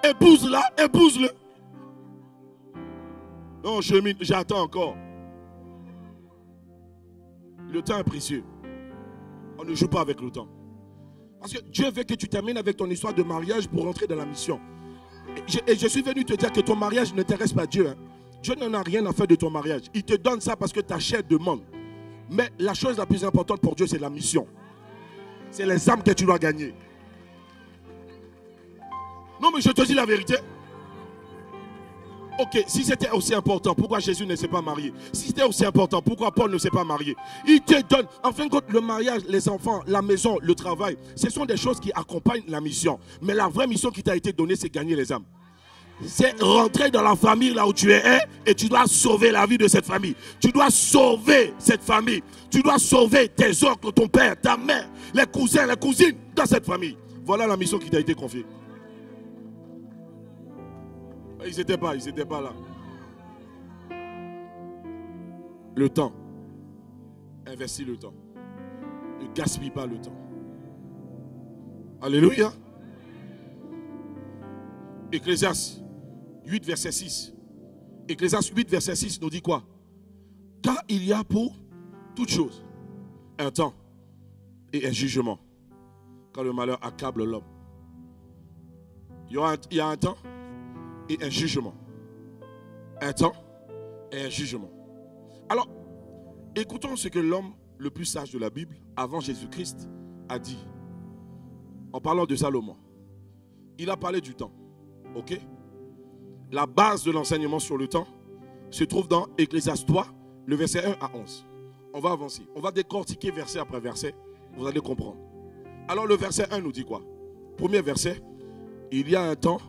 A: Épouse-la, épouse-le. Non, chemine, j'attends encore. Le temps est précieux. On ne joue pas avec le temps. Parce que Dieu veut que tu termines avec ton histoire de mariage pour rentrer dans la mission. Et je suis venu te dire que ton mariage n'intéresse pas Dieu. Hein. Dieu n'en a rien à faire de ton mariage. Il te donne ça parce que ta chair demande. Mais la chose la plus importante pour Dieu, c'est la mission. C'est les âmes que tu dois gagner. Non, mais je te dis la vérité. Ok, si c'était aussi important, pourquoi Jésus ne s'est pas marié? Si c'était aussi important, pourquoi Paul ne s'est pas marié? Il te donne, en fin de compte, le mariage, les enfants, la maison, le travail, ce sont des choses qui accompagnent la mission. Mais la vraie mission qui t'a été donnée, c'est gagner les âmes. C'est rentrer dans la famille là où tu es et tu dois sauver la vie de cette famille. Tu dois sauver cette famille. Tu dois sauver tes oncles, ton père, ta mère, les cousins, les cousines dans cette famille. Voilà la mission qui t'a été confiée. Ils n'étaient pas là. Le temps. Investis le temps. Ne gaspille pas le temps. Alléluia. Ecclésiaste 8, verset 6. Ecclésiaste 8, verset 6 nous dit quoi? Car il y a pour toute chose un temps et un jugement. Quand le malheur accable l'homme. Il y a un temps et un jugement. Un temps et un jugement. Alors, écoutons ce que l'homme le plus sage de la Bible, avant Jésus-Christ, a dit. En parlant de Salomon. Il a parlé du temps. Ok? La base de l'enseignement sur le temps se trouve dans Ecclésiaste 3, le verset 1 à 11. On va avancer. On va décortiquer verset après verset. Vous allez comprendre. Alors le verset 1 nous dit quoi? Premier verset. Il y a un temps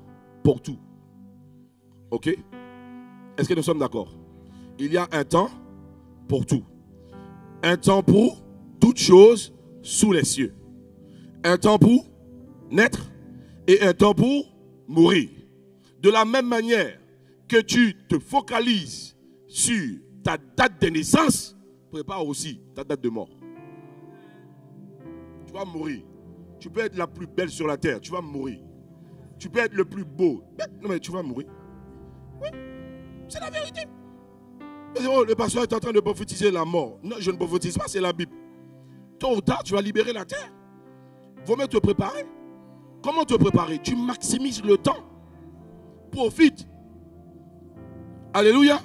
A: pour tout. Ok? Est-ce que nous sommes d'accord? Il y a un temps pour tout. Un temps pour toutes choses sous les cieux. Un temps pour naître et un temps pour mourir. De la même manière que tu te focalises sur ta date de naissance, prépare aussi ta date de mort. Tu vas mourir. Tu peux être la plus belle sur la terre, tu vas mourir. Tu peux être le plus beau, non mais tu vas mourir. Oui, c'est la vérité. Oh, le pasteur est en train de prophétiser la mort. Non, je ne prophétise pas, c'est la Bible. Tôt ou tard, tu vas libérer la terre. Vaut mieux te préparer. Comment te préparer? Tu maximises le temps. Profite. Alléluia.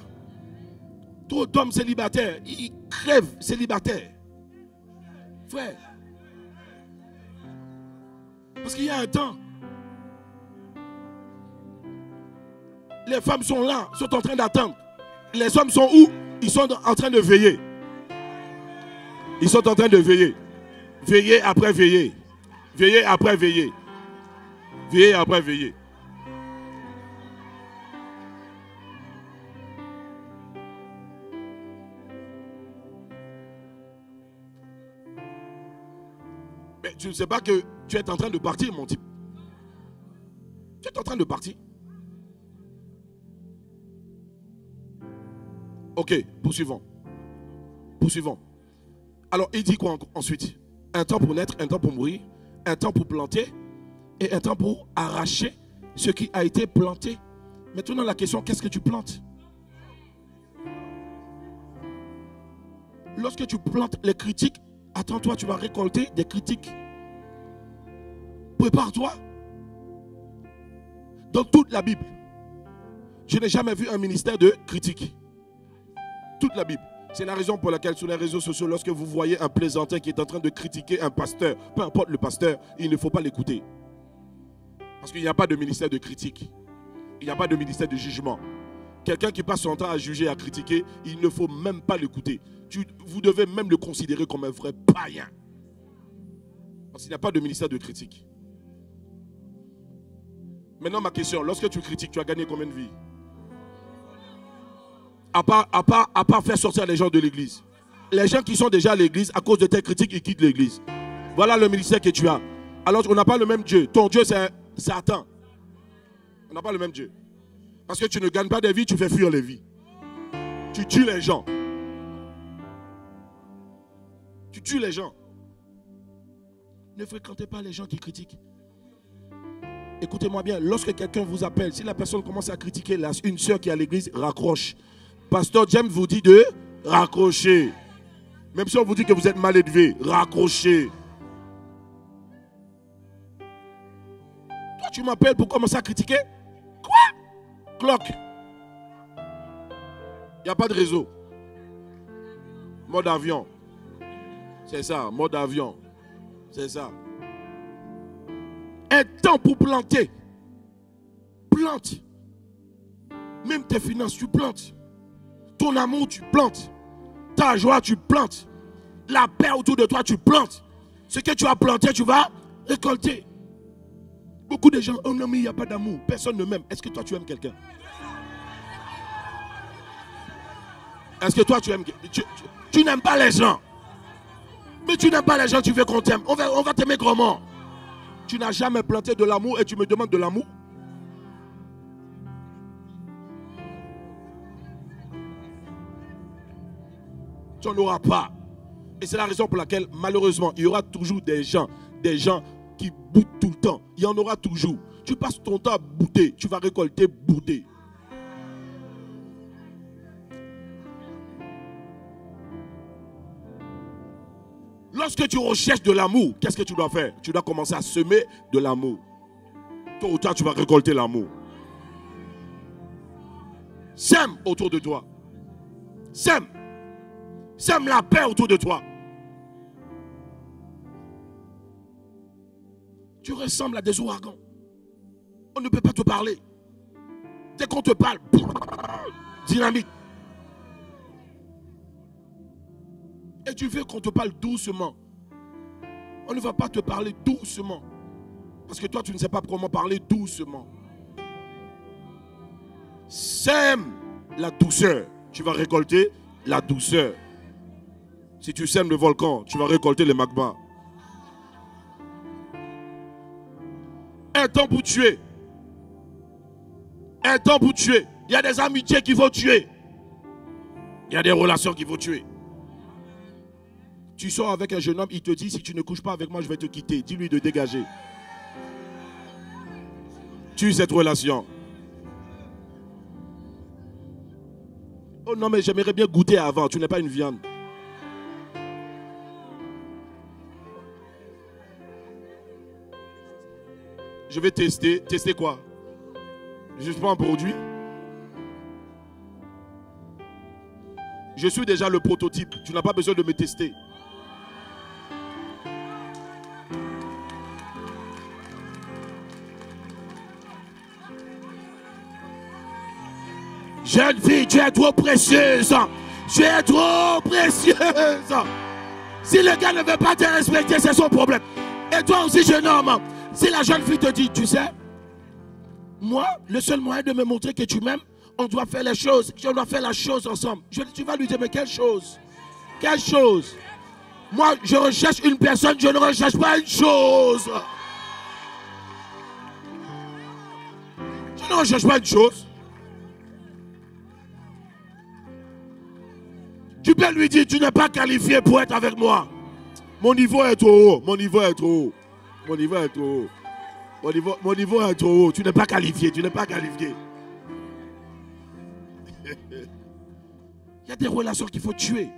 A: Trop d'hommes célibataires, ils crèvent célibataires. Frère. Parce qu'il y a un temps. Les femmes sont là, sont en train d'attendre. Les hommes sont où? Ils sont en train de veiller. Ils sont en train de veiller. Veiller après veiller. Veiller après veiller. Veiller après veiller. Mais tu ne sais pas que tu es en train de partir, mon type. Tu es en train de partir. Ok, poursuivons. Poursuivons. Alors, il dit quoi ensuite? Un temps pour naître, un temps pour mourir, un temps pour planter et un temps pour arracher ce qui a été planté. Maintenant, la question, qu'est-ce que tu plantes? Lorsque tu plantes les critiques, attends-toi, tu vas récolter des critiques. Prépare-toi. Dans toute la Bible, je n'ai jamais vu un ministère de critique. Toute la Bible. C'est la raison pour laquelle sur les réseaux sociaux, lorsque vous voyez un plaisantin qui est en train de critiquer un pasteur, peu importe le pasteur, il ne faut pas l'écouter. Parce qu'il n'y a pas de ministère de critique. Il n'y a pas de ministère de jugement. Quelqu'un qui passe son temps à juger, à critiquer, il ne faut même pas l'écouter. Vous devez même le considérer comme un vrai païen. Parce qu'il n'y a pas de ministère de critique. Maintenant, ma question, lorsque tu critiques, tu as gagné combien de vies? À part faire sortir les gens de l'église. Les gens qui sont déjà à l'église, à cause de tes critiques, ils quittent l'église. Voilà le ministère que tu as. Alors, on n'a pas le même Dieu. Ton Dieu, c'est Satan. On n'a pas le même Dieu. Parce que tu ne gagnes pas des vies, tu fais fuir les vies. Tu tues les gens. Tu tues les gens. Ne fréquentez pas les gens qui critiquent. Écoutez-moi bien, lorsque quelqu'un vous appelle, si la personne commence à critiquer une soeur qui est à l'église, raccroche. Pasteur James vous dit de raccrocher. Même si on vous dit que vous êtes mal élevé, raccrochez. Toi, tu m'appelles pour commencer à critiquer? Quoi? Clock. Il n'y a pas de réseau. Mode avion. C'est ça, mode avion. C'est ça. Un temps pour planter. Plante. Même tes finances, tu plantes. Ton amour, tu plantes. Ta joie, tu plantes. La paix autour de toi, tu plantes. Ce que tu as planté, tu vas récolter. Beaucoup de gens, oh non, mais il n'y a pas d'amour. Personne ne m'aime. Est-ce que toi, tu aimes quelqu'un? Est-ce que toi, tu aimes quelqu'un? Tu n'aimes pas les gens. Mais tu n'aimes pas les gens, tu veux qu'on t'aime. On va t'aimer comment? Tu n'as jamais planté de l'amour et tu me demandes de l'amour? Tu n'en auras pas. Et c'est la raison pour laquelle, malheureusement, il y aura toujours des gens qui boutent tout le temps. Il y en aura toujours. Tu passes ton temps à bouter, tu vas récolter bouter. Lorsque tu recherches de l'amour, qu'est-ce que tu dois faire? Tu dois commencer à semer de l'amour. Tôt ou tard, tu vas récolter l'amour. Sème autour de toi. Sème. Sème la paix autour de toi. Tu ressembles à des ouragans. On ne peut pas te parler. Dès qu'on te parle, dynamique. Et tu veux qu'on te parle doucement. On ne va pas te parler doucement. Parce que toi, tu ne sais pas comment parler doucement. Sème la douceur. Tu vas récolter la douceur. Si tu sèmes le volcan, tu vas récolter le magma. Un temps pour tuer. Un temps pour tuer. Il y a des amitiés qu'il faut tuer. Il y a des relations qu'il faut tuer. Tu sors avec un jeune homme, il te dit, si tu ne couches pas avec moi, je vais te quitter. Dis-lui de dégager. Tue cette relation. Oh non, mais j'aimerais bien goûter avant. Tu n'es pas une viande. Je vais tester. Tester quoi? Je prends un produit. Je suis déjà le prototype. Tu n'as pas besoin de me tester. Jeune fille, tu es trop précieuse. Tu es trop précieuse. Si le gars ne veut pas te respecter, c'est son problème. Et toi aussi, jeune homme, si la jeune fille te dit, tu sais, moi, le seul moyen de me montrer que tu m'aimes, on doit faire les choses, on doit faire la chose ensemble. Tu vas lui dire, mais quelle chose? Quelle chose? Moi, je recherche une personne, je ne recherche pas une chose. Je ne recherche pas une chose. Tu peux lui dire, tu n'es pas qualifié pour être avec moi. Mon niveau est trop haut. Mon niveau est trop haut. Mon niveau est trop haut. Mon niveau est trop haut. Tu n'es pas qualifié. Tu n'es pas qualifié. Il y a des relations qu'il faut tuer.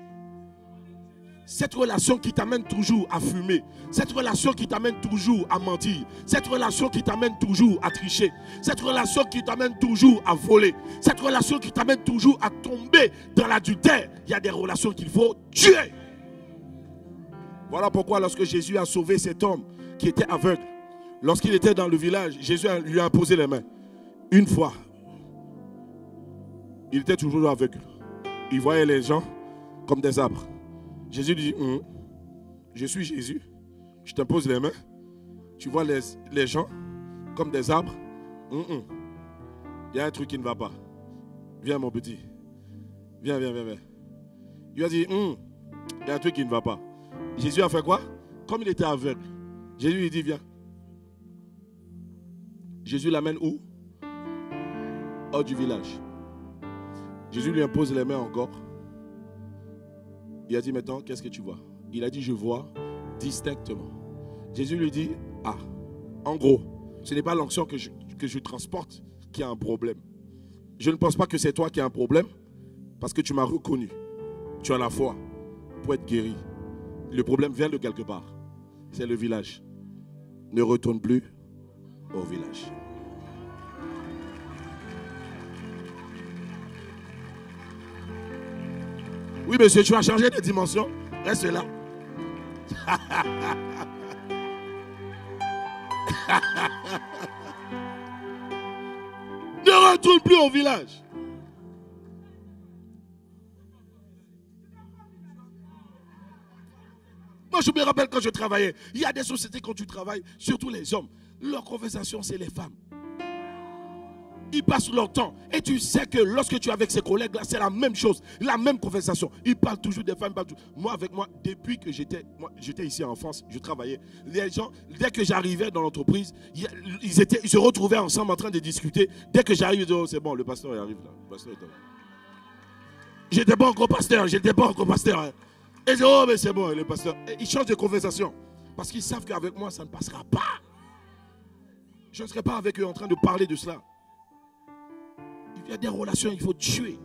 A: Cette relation qui t'amène toujours à fumer. Cette relation qui t'amène toujours à mentir. Cette relation qui t'amène toujours à tricher. Cette relation qui t'amène toujours à voler. Cette relation qui t'amène toujours à tomber dans l'adultère. Il y a des relations qu'il faut tuer. Voilà pourquoi lorsque Jésus a sauvé cet homme qui était aveugle, lorsqu'il était dans le village, Jésus lui a imposé les mains. Une fois, il était toujours aveugle. Il voyait les gens comme des arbres. Jésus lui dit, je suis Jésus. Je t'impose les mains. Tu vois les gens comme des arbres. Il y a un truc qui ne va pas. Viens mon petit. Viens. Il a dit, il y a un truc qui ne va pas. Jésus a fait quoi? Comme il était aveugle, Jésus lui dit, viens. Jésus l'amène où? Hors du village. Jésus lui impose les mains encore. Il a dit, maintenant, qu'est-ce que tu vois? Il a dit, je vois distinctement. Jésus lui dit, en gros, ce n'est pas l'onction que je transporte qui a un problème. Je ne pense pas que c'est toi qui as un problème, parce que tu m'as reconnu. Tu as la foi pour être guéri. Le problème vient de quelque part. C'est le village. Ne retourne plus au village. Oui, monsieur, tu as changé de dimension. Reste là. Ne retourne plus au village. Moi, je me rappelle quand je travaillais, il y a des sociétés quand tu travailles, surtout les hommes, leur conversation, c'est les femmes. Ils passent leur temps. Et tu sais que lorsque tu es avec ses collègues, là, c'est la même chose, la même conversation. Ils parlent toujours des femmes. Moi, depuis que j'étais ici en France, je travaillais. Les gens, dès que j'arrivais dans l'entreprise, ils se retrouvaient ensemble en train de discuter. Dès que j'arrive, ils disent, oh, c'est bon, le pasteur arrive là. Le pasteur est là. J'étais pas encore pasteur. Hein. Et ils disent, oh, mais c'est bon, le pasteur. Et ils changent de conversation. Parce qu'ils savent qu'avec moi, ça ne passera pas. Je ne serai pas avec eux en train de parler de cela. Il y a des relations, il faut tuer.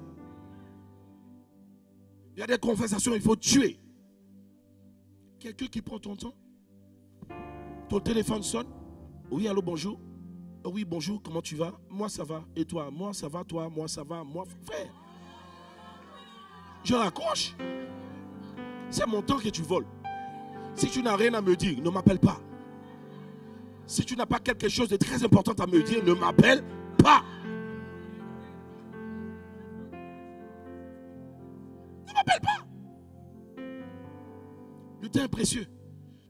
A: Il y a des conversations, il faut tuer. Quelqu'un qui prend ton temps. Ton téléphone sonne. Oui, allô, bonjour. Oh, oui, bonjour, comment tu vas? Moi, ça va. Et toi? Moi, ça va, toi? Moi, ça va. Moi, frère. Je raccroche. C'est mon temps que tu voles. Si tu n'as rien à me dire, ne m'appelle pas. Si tu n'as pas quelque chose de très important à me dire, ne m'appelle pas. Ne m'appelle pas. Le temps est précieux.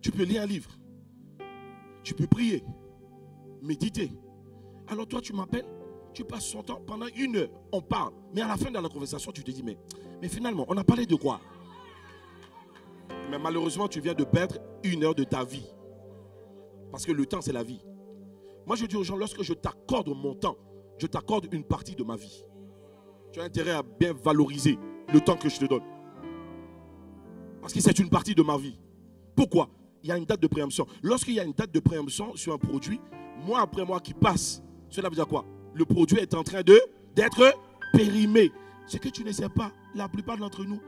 A: Tu peux lire un livre. Tu peux prier. Méditer. Alors toi, tu m'appelles. Tu passes son temps pendant 1 heure. On parle. Mais à la fin de la conversation, tu te dis, mais finalement, on a parlé de quoi? Mais malheureusement, tu viens de perdre 1 heure de ta vie. Parce que le temps, c'est la vie. Moi, je dis aux gens, lorsque je t'accorde mon temps, je t'accorde une partie de ma vie. Tu as intérêt à bien valoriser le temps que je te donne. Parce que c'est une partie de ma vie. Pourquoi? Il y a une date de préemption. Lorsqu'il y a une date de préemption sur un produit, mois après mois qui passe, cela veut dire quoi? Le produit est en train d'être périmé. Ce que tu ne sais pas, la plupart d'entre nous,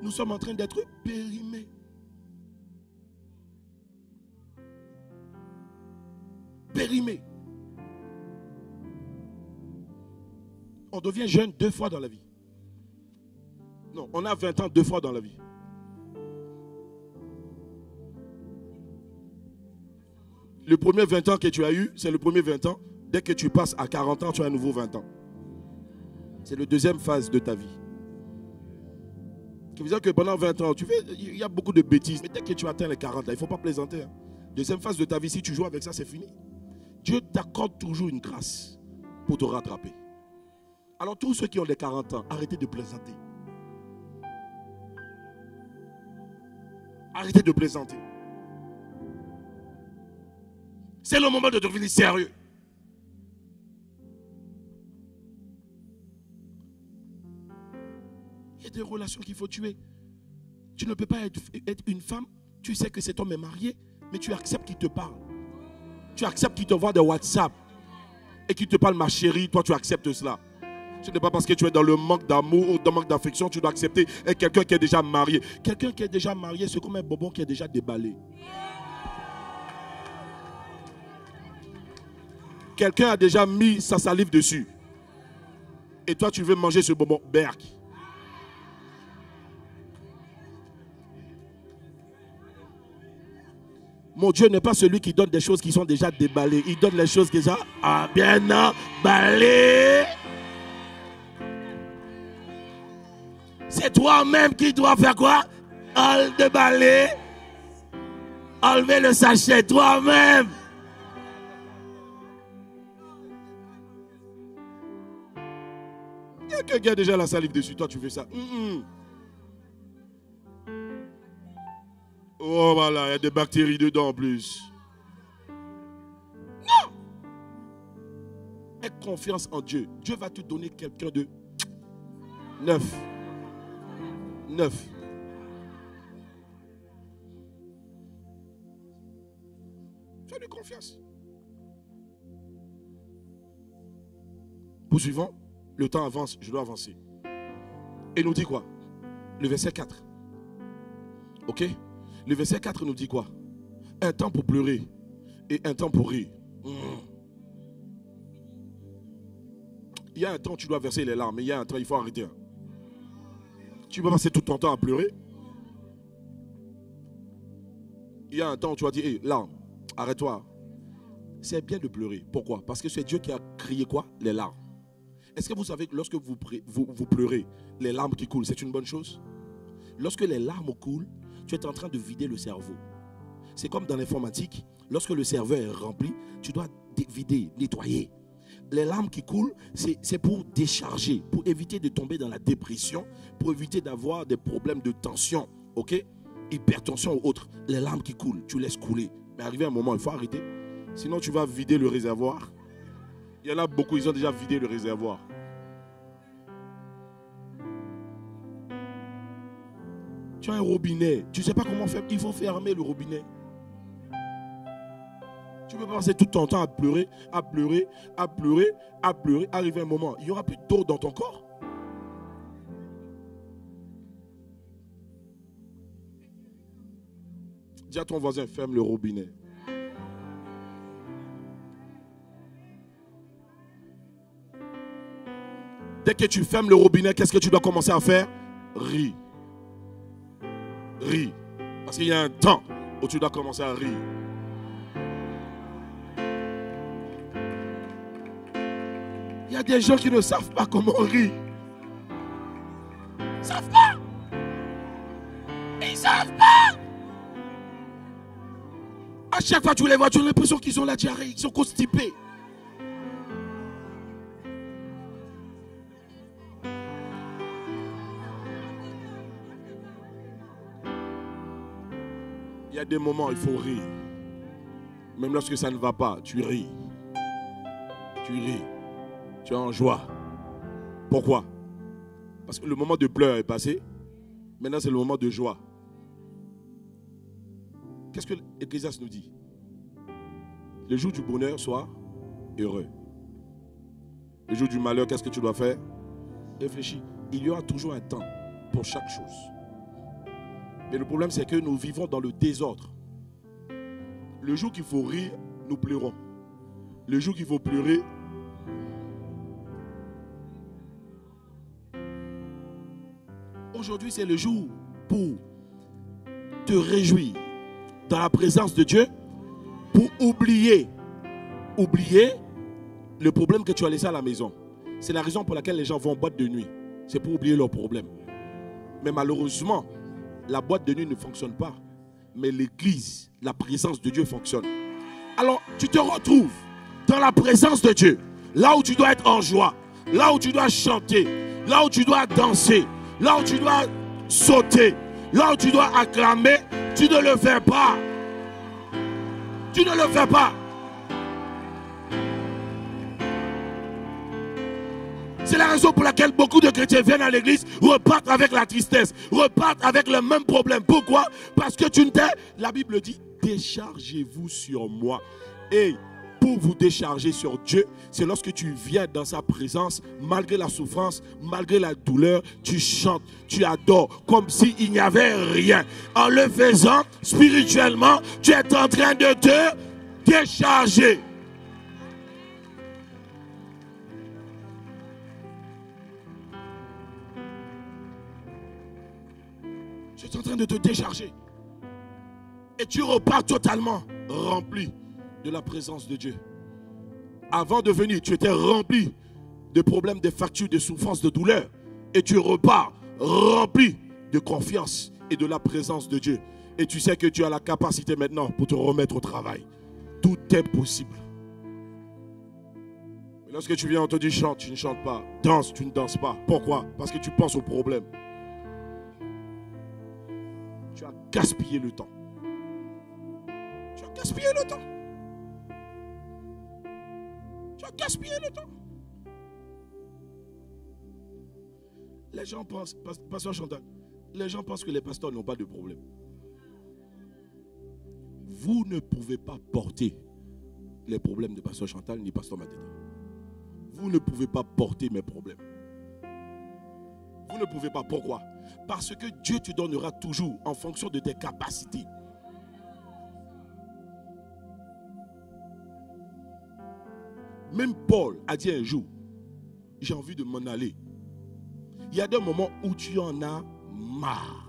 A: nous sommes en train d'être périmés. Périmés. On devient jeune 2 fois dans la vie. Non, on a 20 ans 2 fois dans la vie. Le premier 20 ans que tu as eu, c'est le premier 20 ans. Dès que tu passes à 40 ans, tu as un nouveau 20 ans. C'est la deuxième phase de ta vie. Ce qui veut dire que pendant 20 ans, il y a beaucoup de bêtises. Mais dès que tu atteins les 40 ans, il ne faut pas plaisanter. Deuxième phase de ta vie, si tu joues avec ça, c'est fini. Dieu t'accorde toujours une grâce pour te rattraper. Alors tous ceux qui ont les 40 ans, arrêtez de plaisanter. Arrêtez de plaisanter. C'est le moment de devenir sérieux. Il y a des relations qu'il faut tuer. Tu ne peux pas être une femme, tu sais que cet homme est marié, mais tu acceptes qu'il te parle. Tu acceptes qu'il te voit des WhatsApp et qu'il te parle ma chérie, toi tu acceptes cela. Ce n'est pas parce que tu es dans le manque d'amour ou dans le manque d'affection, tu dois accepter quelqu'un qui est déjà marié. Quelqu'un qui est déjà marié, c'est comme un bonbon qui est déjà déballé. Quelqu'un a déjà mis sa salive dessus. Et toi, tu veux manger ce bonbon. Berk. Mon Dieu n'est pas celui qui donne des choses qui sont déjà déballées. Il donne les choses qui sont bien emballées. C'est toi-même qui dois faire quoi? Déballer. Enlevez le sachet toi-même. Il y a quelqu'un qui a déjà la salive dessus. Toi, tu fais ça. Oh, voilà, il y a des bactéries dedans en plus. Non. Aie confiance en Dieu. Dieu va te donner quelqu'un de neuf. Fais-lui confiance. Poursuivons. Le temps avance, je dois avancer. Et nous dit quoi? Le verset 4. Ok? Le verset 4 nous dit quoi? Un temps pour pleurer et un temps pour rire. Il y a un temps où tu dois verser les larmes, mais il y a un temps, il faut arrêter. Tu peux passer tout ton temps à pleurer. Il y a un temps où tu vas dire, hé, larmes, arrête-toi. C'est bien de pleurer. Pourquoi? Parce que c'est Dieu qui a créé quoi? Les larmes. Est-ce que vous savez que lorsque vous pleurez, les larmes qui coulent, c'est une bonne chose? Lorsque les larmes coulent, tu es en train de vider le cerveau. C'est comme dans l'informatique, lorsque le cerveau est rempli, tu dois vider, nettoyer. Les larmes qui coulent, c'est pour décharger, pour éviter de tomber dans la dépression, pour éviter d'avoir des problèmes de tension, ok? Hypertension ou autre. Les larmes qui coulent, tu laisses couler. Mais arrivé un moment, il faut arrêter. Sinon, tu vas vider le réservoir. Il y en a beaucoup, ils ont déjà vidé le réservoir. Tu as un robinet, tu ne sais pas comment faire, il faut fermer le robinet. Tu peux passer tout ton temps à pleurer, à pleurer, à pleurer, à pleurer. Arrivé un moment, il n'y aura plus d'eau dans ton corps. Dis à ton voisin, ferme le robinet. Dès que tu fermes le robinet, qu'est-ce que tu dois commencer à faire? Rire. Rire. Parce qu'il y a un temps où tu dois commencer à rire. Il y a des gens qui ne savent pas comment rire. Ils ne savent pas. Ils ne savent pas. À chaque fois que tu les vois, tu as l'impression qu'ils ont la diarrhée, ils sont constipés. Il y a des moments où il faut rire. Même lorsque ça ne va pas, tu ris. Tu ris. Tu es en joie. Pourquoi? Parce que le moment de pleurs est passé. Maintenant, c'est le moment de joie. Qu'est-ce que l'Ecclésiaste nous dit? Le jour du bonheur, sois heureux. Le jour du malheur, qu'est-ce que tu dois faire? Réfléchis. Il y aura toujours un temps pour chaque chose. Mais le problème, c'est que nous vivons dans le désordre. Le jour qu'il faut rire, nous pleurons. Le jour qu'il faut pleurer, aujourd'hui, c'est le jour pour te réjouir dans la présence de Dieu, pour oublier le problème que tu as laissé à la maison. C'est la raison pour laquelle les gens vont en boîte de nuit. C'est pour oublier leurs problèmes. Mais malheureusement, la boîte de nuit ne fonctionne pas. Mais l'église, la présence de Dieu fonctionne. Alors, tu te retrouves dans la présence de Dieu. Là où tu dois être en joie. Là où tu dois chanter. Là où tu dois danser. Là où tu dois sauter. Là où tu dois acclamer. Tu ne le fais pas. Tu ne le fais pas. C'est la raison pour laquelle beaucoup de chrétiens viennent à l'église, repartent avec la tristesse, repartent avec le même problème. Pourquoi? Parce que tu ne t'es... La Bible dit, déchargez-vous sur moi. Et pour vous décharger sur Dieu, c'est lorsque tu viens dans sa présence, malgré la souffrance, malgré la douleur, tu chantes, tu adores, comme s'il n'y avait rien. En le faisant, spirituellement, tu es en train de te décharger. Tu es en train de te décharger. Et tu repars totalement rempli de la présence de Dieu. Avant de venir, tu étais rempli de problèmes, de factures, de souffrances, de douleurs. Et tu repars rempli de confiance et de la présence de Dieu. Et tu sais que tu as la capacité maintenant pour te remettre au travail. Tout est possible. Mais lorsque tu viens, on te dit chante, tu ne chantes pas. Danse, tu ne danses pas. Pourquoi? Parce que tu penses au problème. Tu as gaspillé le temps. Tu as gaspillé le temps. Tu as gaspillé le temps. Les gens pensent, pasteur Chantal, les gens pensent que les pasteurs n'ont pas de problème. Vous ne pouvez pas porter les problèmes de pasteur Chantal ni pasteur Mateta. Vous ne pouvez pas porter mes problèmes. Vous ne pouvez pas. Pourquoi? Parce que Dieu te donnera toujours en fonction de tes capacités. Même Paul a dit un jour, j'ai envie de m'en aller. Il y a des moments où tu en as marre.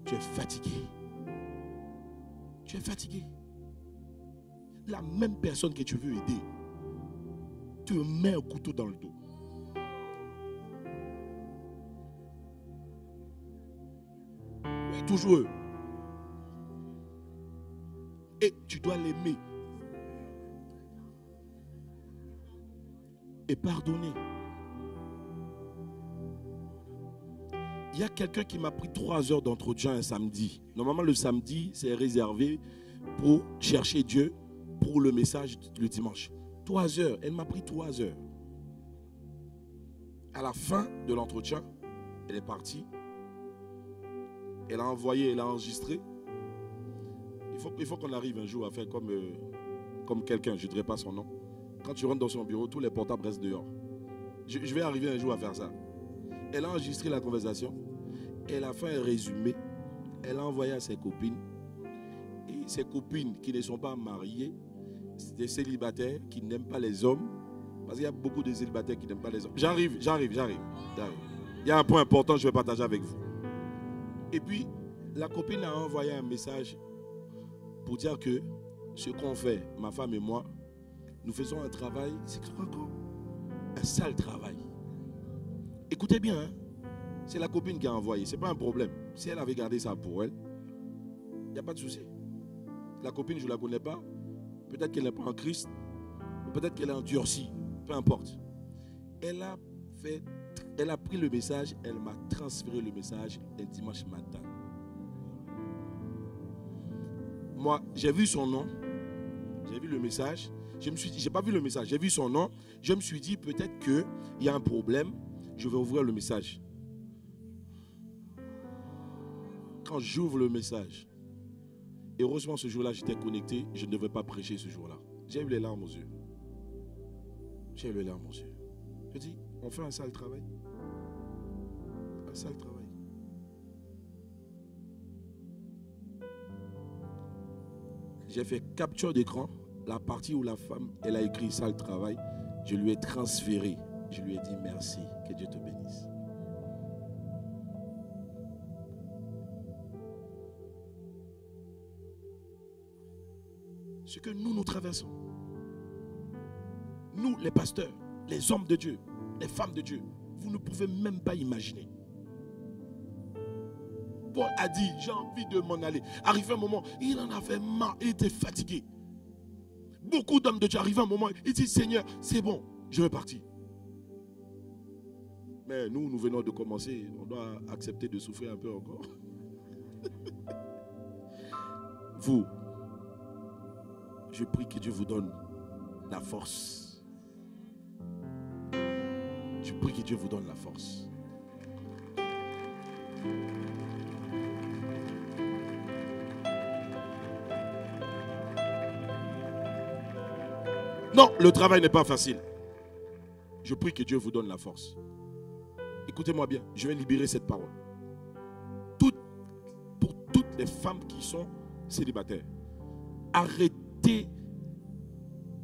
A: Tu es fatigué. Tu es fatigué. La même personne que tu veux aider te met un couteau dans le dos. Oui, toujours eux. Et tu dois l'aimer. Et pardonner. Il y a quelqu'un qui m'a pris 3 heures d'entretien un samedi. Normalement, le samedi, c'est réservé pour chercher Dieu pour le message le dimanche. 3 heures. Elle m'a pris 3 heures. À la fin de l'entretien, elle est partie. Elle a envoyé, elle a enregistré. Il faut qu'on arrive un jour à faire comme quelqu'un, je ne dirai pas son nom. Quand tu rentres dans son bureau, tous les portables restent dehors. Je vais arriver un jour à faire ça. Elle a enregistré la conversation. Elle a fait un résumé. Elle a envoyé à ses copines. Et ses copines qui ne sont pas mariées, des célibataires qui n'aiment pas les hommes. Parce qu'il y a beaucoup de célibataires qui n'aiment pas les hommes. J'arrive. Il y a un point important que je vais partager avec vous. Et puis, la copine a envoyé un message pour dire que ce qu'on fait, ma femme et moi, nous faisons un travail, c'est encore un sale travail. Écoutez bien, hein? C'est la copine qui a envoyé, ce n'est pas un problème. Si elle avait gardé ça pour elle, il n'y a pas de souci. La copine, je ne la connais pas. Peut-être qu'elle n'est pas en Christ, ou peut-être qu'elle est endurcie, peu importe. Elle a pris le message, elle m'a transféré le message un dimanche matin. Moi, j'ai vu son nom, j'ai vu le message. Je me suis dit, je n'ai pas vu le message, j'ai vu son nom. Je me suis dit, peut-être qu'il y a un problème. Je vais ouvrir le message. Quand j'ouvre le message, heureusement ce jour-là, j'étais connecté. Je ne devais pas prêcher ce jour-là. J'ai eu les larmes aux yeux. J'ai eu les larmes aux yeux. Je dis, on fait un sale travail. Un sale travail. J'ai fait capture d'écran. La partie où la femme, elle a écrit sale travail, je lui ai transféré. Je lui ai dit merci, que Dieu te bénisse. Ce que nous traversons, nous les pasteurs, les hommes de Dieu, les femmes de Dieu, vous ne pouvez même pas imaginer. Paul a dit, j'ai envie de m'en aller. Arrivé un moment, il en avait marre, il était fatigué. Beaucoup d'hommes de Dieu arrivent à un moment, ils disent, Seigneur, c'est bon, je vais partir. Mais nous venons de commencer, on doit accepter de souffrir un peu encore. Vous, je prie que Dieu vous donne la force. Je prie que Dieu vous donne la force. Non, le travail n'est pas facile. Je prie que Dieu vous donne la force. Écoutez-moi bien, je vais libérer cette parole. Pour toutes les femmes qui sont célibataires, arrêtez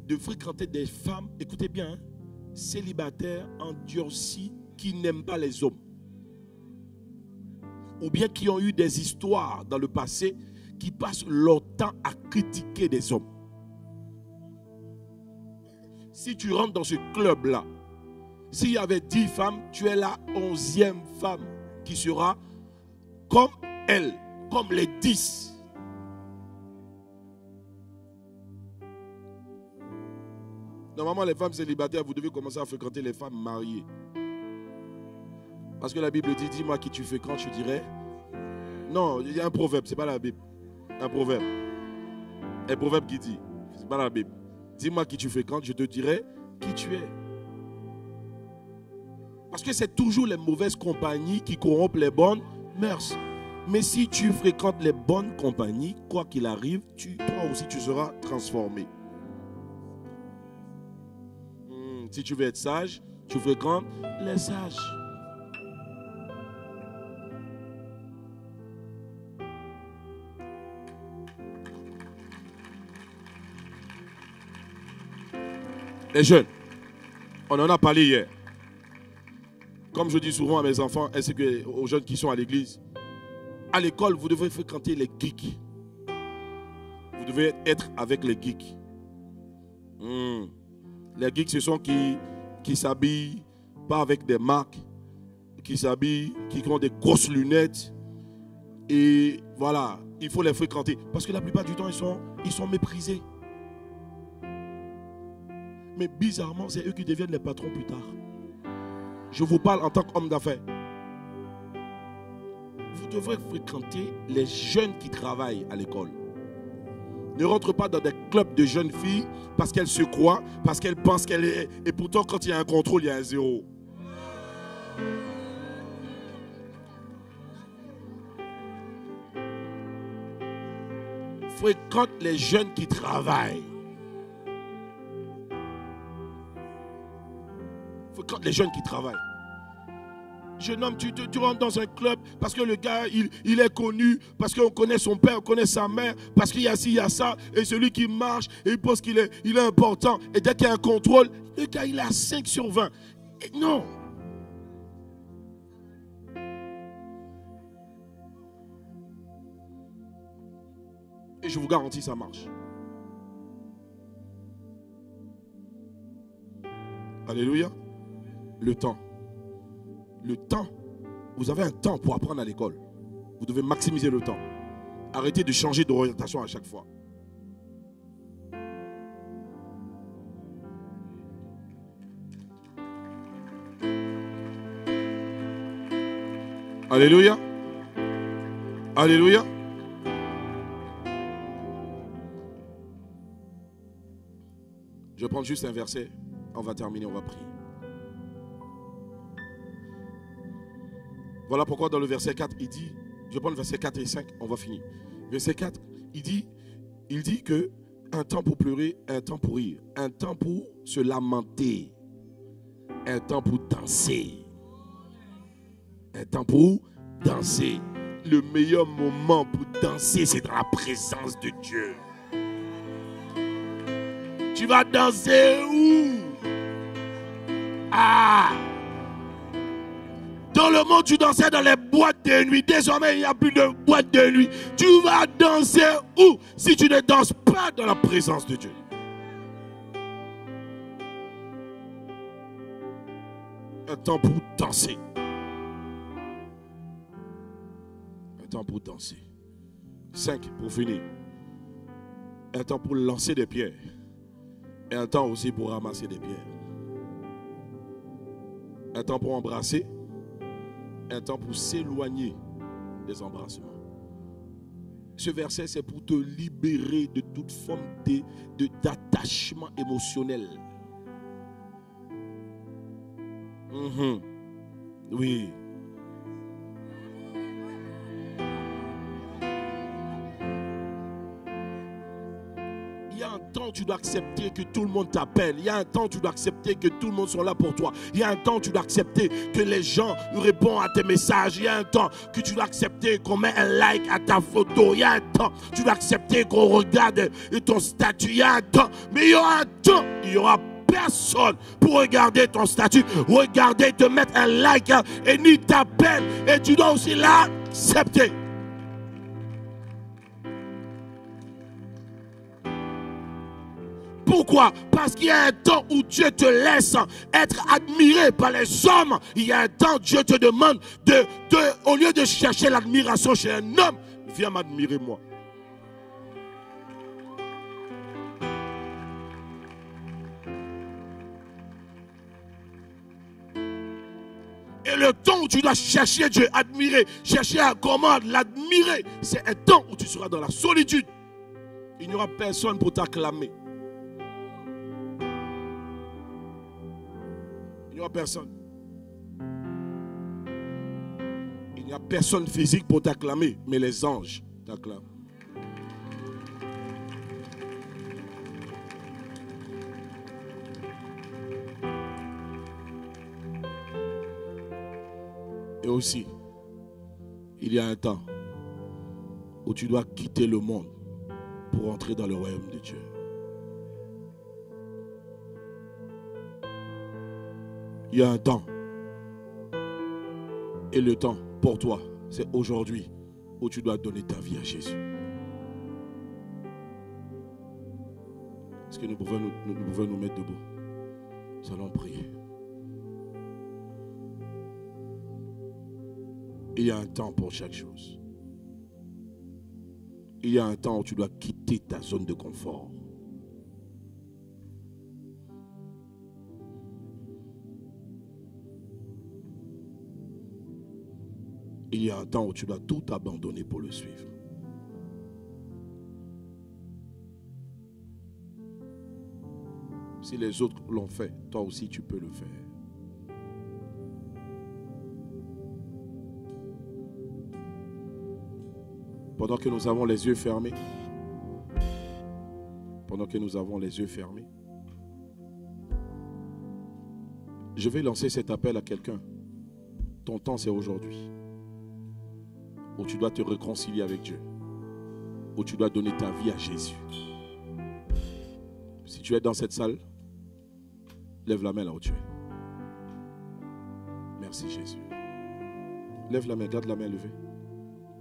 A: de fréquenter des femmes, écoutez bien, hein, célibataires, endurcies, qui n'aiment pas les hommes. Ou bien qui ont eu des histoires dans le passé, qui passent leur temps à critiquer des hommes. Si tu rentres dans ce club-là, s'il y avait 10 femmes, tu es la 11e femme qui sera comme elle, comme les 10. Normalement, les femmes célibataires, vous devez commencer à fréquenter les femmes mariées. Parce que la Bible dit, dis-moi qui tu fréquentes, je dirais. Non, il y a un proverbe, c'est pas la Bible. Un proverbe. Un proverbe qui dit, c'est pas la Bible. Dis-moi qui tu fréquentes, je te dirai qui tu es. Parce que c'est toujours les mauvaises compagnies qui corrompent les bonnes mœurs. Mais si tu fréquentes les bonnes compagnies, quoi qu'il arrive, toi aussi tu seras transformé. Si tu veux être sage, tu fréquentes les sages. Les jeunes, on en a parlé hier. Comme je dis souvent à mes enfants, ainsi qu'aux jeunes qui sont à l'église, à l'école, vous devez fréquenter les geeks. Vous devez être avec les geeks. Les geeks, ce sont qui s'habillent pas avec des marques, qui s'habillent, qui ont des grosses lunettes. Et voilà, il faut les fréquenter. Parce que la plupart du temps, ils sont méprisés. Mais bizarrement, c'est eux qui deviennent les patrons plus tard. Je vous parle en tant qu'homme d'affaires. Vous devrez fréquenter les jeunes qui travaillent à l'école. Ne rentre pas dans des clubs de jeunes filles parce qu'elles se croient, parce qu'elles pensent qu'elle est... Et pourtant, quand il y a un contrôle, il y a un zéro. Fréquente les jeunes qui travaillent. Fréquente les jeunes qui travaillent. Jeune homme, tu rentres dans un club parce que le gars, il est connu, parce qu'on connaît son père, on connaît sa mère, parce qu'il y a ci, il y a ça, et celui qui marche, et il pense qu'il est important, et dès qu'il y a un contrôle, le gars, il a 5 sur 20. Et non. Et je vous garantis, ça marche. Alléluia. Le temps. Le temps, vous avez un temps pour apprendre à l'école. Vous devez maximiser le temps. Arrêtez de changer d'orientation à chaque fois. Alléluia. Alléluia. Je vais prendre juste un verset. On va terminer, on va prier. Voilà pourquoi dans le verset 4, il dit, je prends le verset 4 et 5, on va finir. Verset 4, il dit que un temps pour pleurer, un temps pour rire, un temps pour se lamenter, un temps pour danser. Un temps pour danser. Le meilleur moment pour danser, c'est dans la présence de Dieu. Tu vas danser où? Ah! Dans le monde, tu dansais dans les boîtes de nuit. Désormais, il n'y a plus de boîtes de nuit. Tu vas danser où si tu ne danses pas dans la présence de Dieu? Un temps pour danser. Un temps pour danser. 5 pour finir. Un temps pour lancer des pierres. Et un temps aussi pour ramasser des pierres. Un temps pour embrasser. Un temps pour s'éloigner des embrassements. Ce verset, c'est pour te libérer de toute forme d'attachement émotionnel. Oui. Il y a un temps où tu dois accepter que tout le monde t'appelle. Il y a un temps où tu dois accepter que tout le monde soit là pour toi. Il y a un temps où tu dois accepter que les gens répondent à tes messages. Il y a un temps que tu dois accepter qu'on met un like à ta photo. Il y a un temps où tu dois accepter qu'on regarde ton statut. Il y a un temps, mais il y aura un temps, il y aura personne pour regarder ton statut, regarder, te mettre un like et ni t'appelle. Et tu dois aussi l'accepter. Pourquoi? Parce qu'il y a un temps où Dieu te laisse être admiré par les hommes. Il y a un temps où Dieu te demande au lieu de chercher l'admiration chez un homme, Viens m'admirer moi. Et le temps où tu dois chercher Dieu, admirer, chercher à comment l'admirer, c'est un temps où tu seras dans la solitude. Il n'y aura personne pour t'acclamer. Il n'y aura personne. Il n'y a personne physique pour t'acclamer, mais les anges t'acclament. Et aussi, il y a un temps où tu dois quitter le monde pour entrer dans le royaume de Dieu. Il y a un temps. Et le temps, pour toi, c'est aujourd'hui où tu dois donner ta vie à Jésus. Est-ce que nous pouvons nous mettre debout? Nous allons prier. Il y a un temps pour chaque chose. Il y a un temps où tu dois quitter ta zone de confort. Il y a un temps où tu dois tout abandonner pour le suivre. Si les autres l'ont fait, toi aussi tu peux le faire. Pendant que nous avons les yeux fermés, je vais lancer cet appel à quelqu'un. Ton temps, c'est aujourd'hui. Où tu dois te réconcilier avec Dieu. Où tu dois donner ta vie à Jésus. Si tu es dans cette salle, lève la main là où tu es. Merci Jésus. Lève la main, garde la main levée.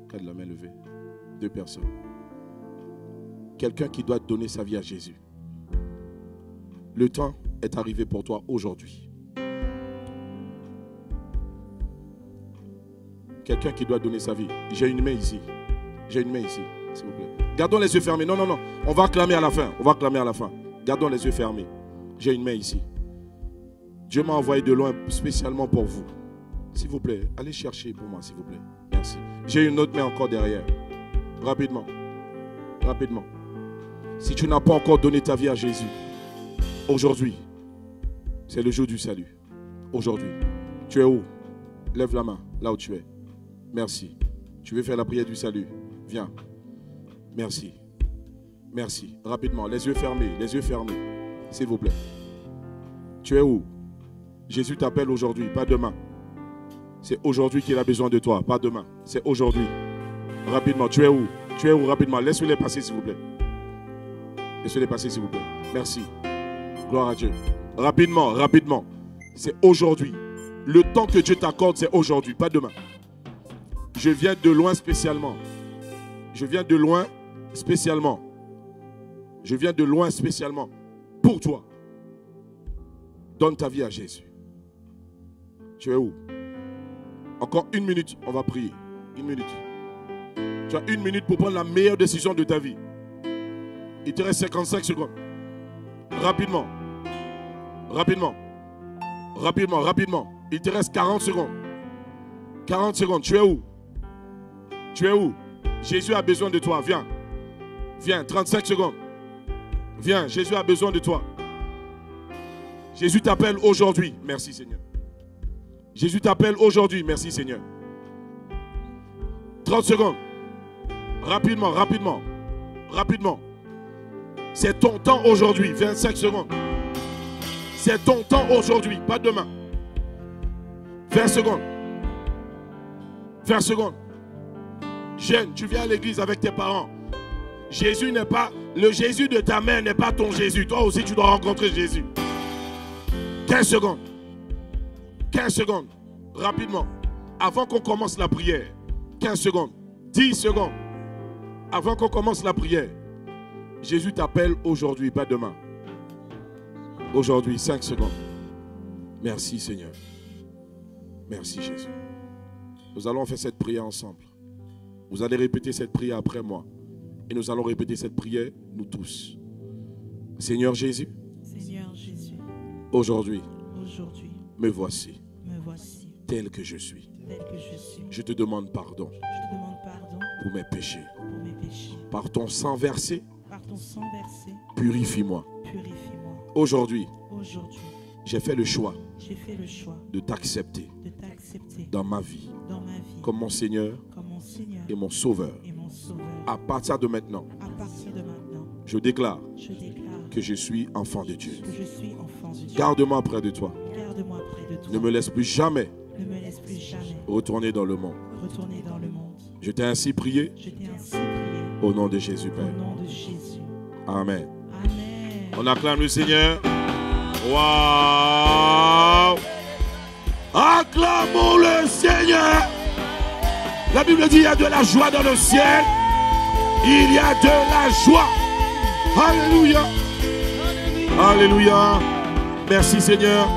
A: Garde la main levée. 2 personnes. Quelqu'un qui doit donner sa vie à Jésus. Le temps est arrivé pour toi aujourd'hui. Quelqu'un qui doit donner sa vie. J'ai une main ici. J'ai une main ici, s'il vous plaît. Gardons les yeux fermés. Non, non, non. On va acclamer à la fin. On va acclamer à la fin. Gardons les yeux fermés. J'ai une main ici. Dieu m'a envoyé de loin spécialement pour vous. S'il vous plaît, allez chercher pour moi, s'il vous plaît. Merci. J'ai une autre main encore derrière. Rapidement. Rapidement. Si tu n'as pas encore donné ta vie à Jésus, aujourd'hui, c'est le jour du salut. Aujourd'hui. Tu es où? Lève la main, là où tu es. Merci. Tu veux faire la prière du salut? Viens. Merci. Merci. Rapidement, les yeux fermés, s'il vous plaît. Tu es où? Jésus t'appelle aujourd'hui, pas demain. C'est aujourd'hui qu'il a besoin de toi, pas demain. C'est aujourd'hui. Rapidement, tu es où? Tu es où? Rapidement, laisse-les passer, s'il vous plaît. Laisse-les passer, s'il vous plaît. Merci. Gloire à Dieu. Rapidement, rapidement. C'est aujourd'hui. Le temps que Dieu t'accorde, c'est aujourd'hui, pas demain. Je viens de loin spécialement. Je viens de loin spécialement. Je viens de loin spécialement pour toi. Donne ta vie à Jésus. Tu es où? Encore 1 minute, on va prier. 1 minute. Tu as 1 minute pour prendre la meilleure décision de ta vie. Il te reste 55 secondes. Rapidement. Rapidement. Rapidement, rapidement. Il te reste 40 secondes. 40 secondes. Tu es où? Tu es où? Jésus a besoin de toi. Viens. Viens. 35 secondes. Viens. Jésus a besoin de toi. Jésus t'appelle aujourd'hui. Merci Seigneur. Jésus t'appelle aujourd'hui. Merci Seigneur. 30 secondes. Rapidement, rapidement. Rapidement. C'est ton temps aujourd'hui. 25 secondes. C'est ton temps aujourd'hui, pas demain. 20 secondes. 20 secondes. Jeune, tu viens à l'église avec tes parents. Jésus n'est pas, le Jésus de ta mère n'est pas ton Jésus. Toi aussi, tu dois rencontrer Jésus. 15 secondes. 15 secondes. Rapidement. Avant qu'on commence la prière. 15 secondes. 10 secondes. Avant qu'on commence la prière. Jésus t'appelle aujourd'hui, pas demain. Aujourd'hui, 5 secondes. Merci Seigneur. Merci Jésus. Nous allons faire cette prière ensemble. Vous allez répéter cette prière après moi. Et nous allons répéter cette prière, nous tous. Seigneur Jésus, aujourd'hui, me voici, tel que je suis. Je te demande pardon pour mes péchés. Par ton sang versé, purifie-moi. Aujourd'hui, j'ai fait le choix de t'accepter dans ma vie comme mon Seigneur et mon Sauveur. À partir de maintenant, je déclare que je suis enfant de Dieu. Garde-moi près de toi. Ne me laisse plus jamais retourner dans le monde. Je t'ai ainsi prié au nom de Jésus, Père. Amen. On acclame le Seigneur. Waouh! Acclamons le Seigneur. La Bible dit il y a de la joie dans le ciel. Il y a de la joie. Alléluia. Alléluia. Merci Seigneur.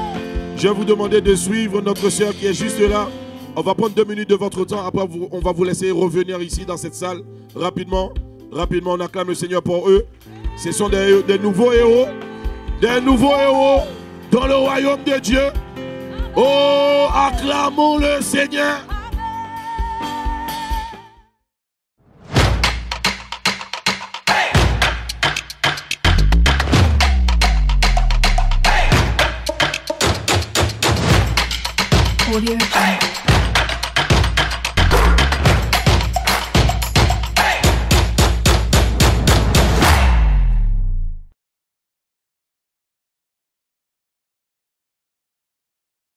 A: Je vais vous demander de suivre notre soeur qui est juste là. On va prendre 2 minutes de votre temps. Après, on va vous laisser revenir ici dans cette salle. Rapidement. Rapidement, on acclame le Seigneur pour eux. Ce sont des nouveaux héros. Des nouveaux héros dans le royaume de Dieu. Oh, acclamons le Seigneur.
C: Audio Jungle.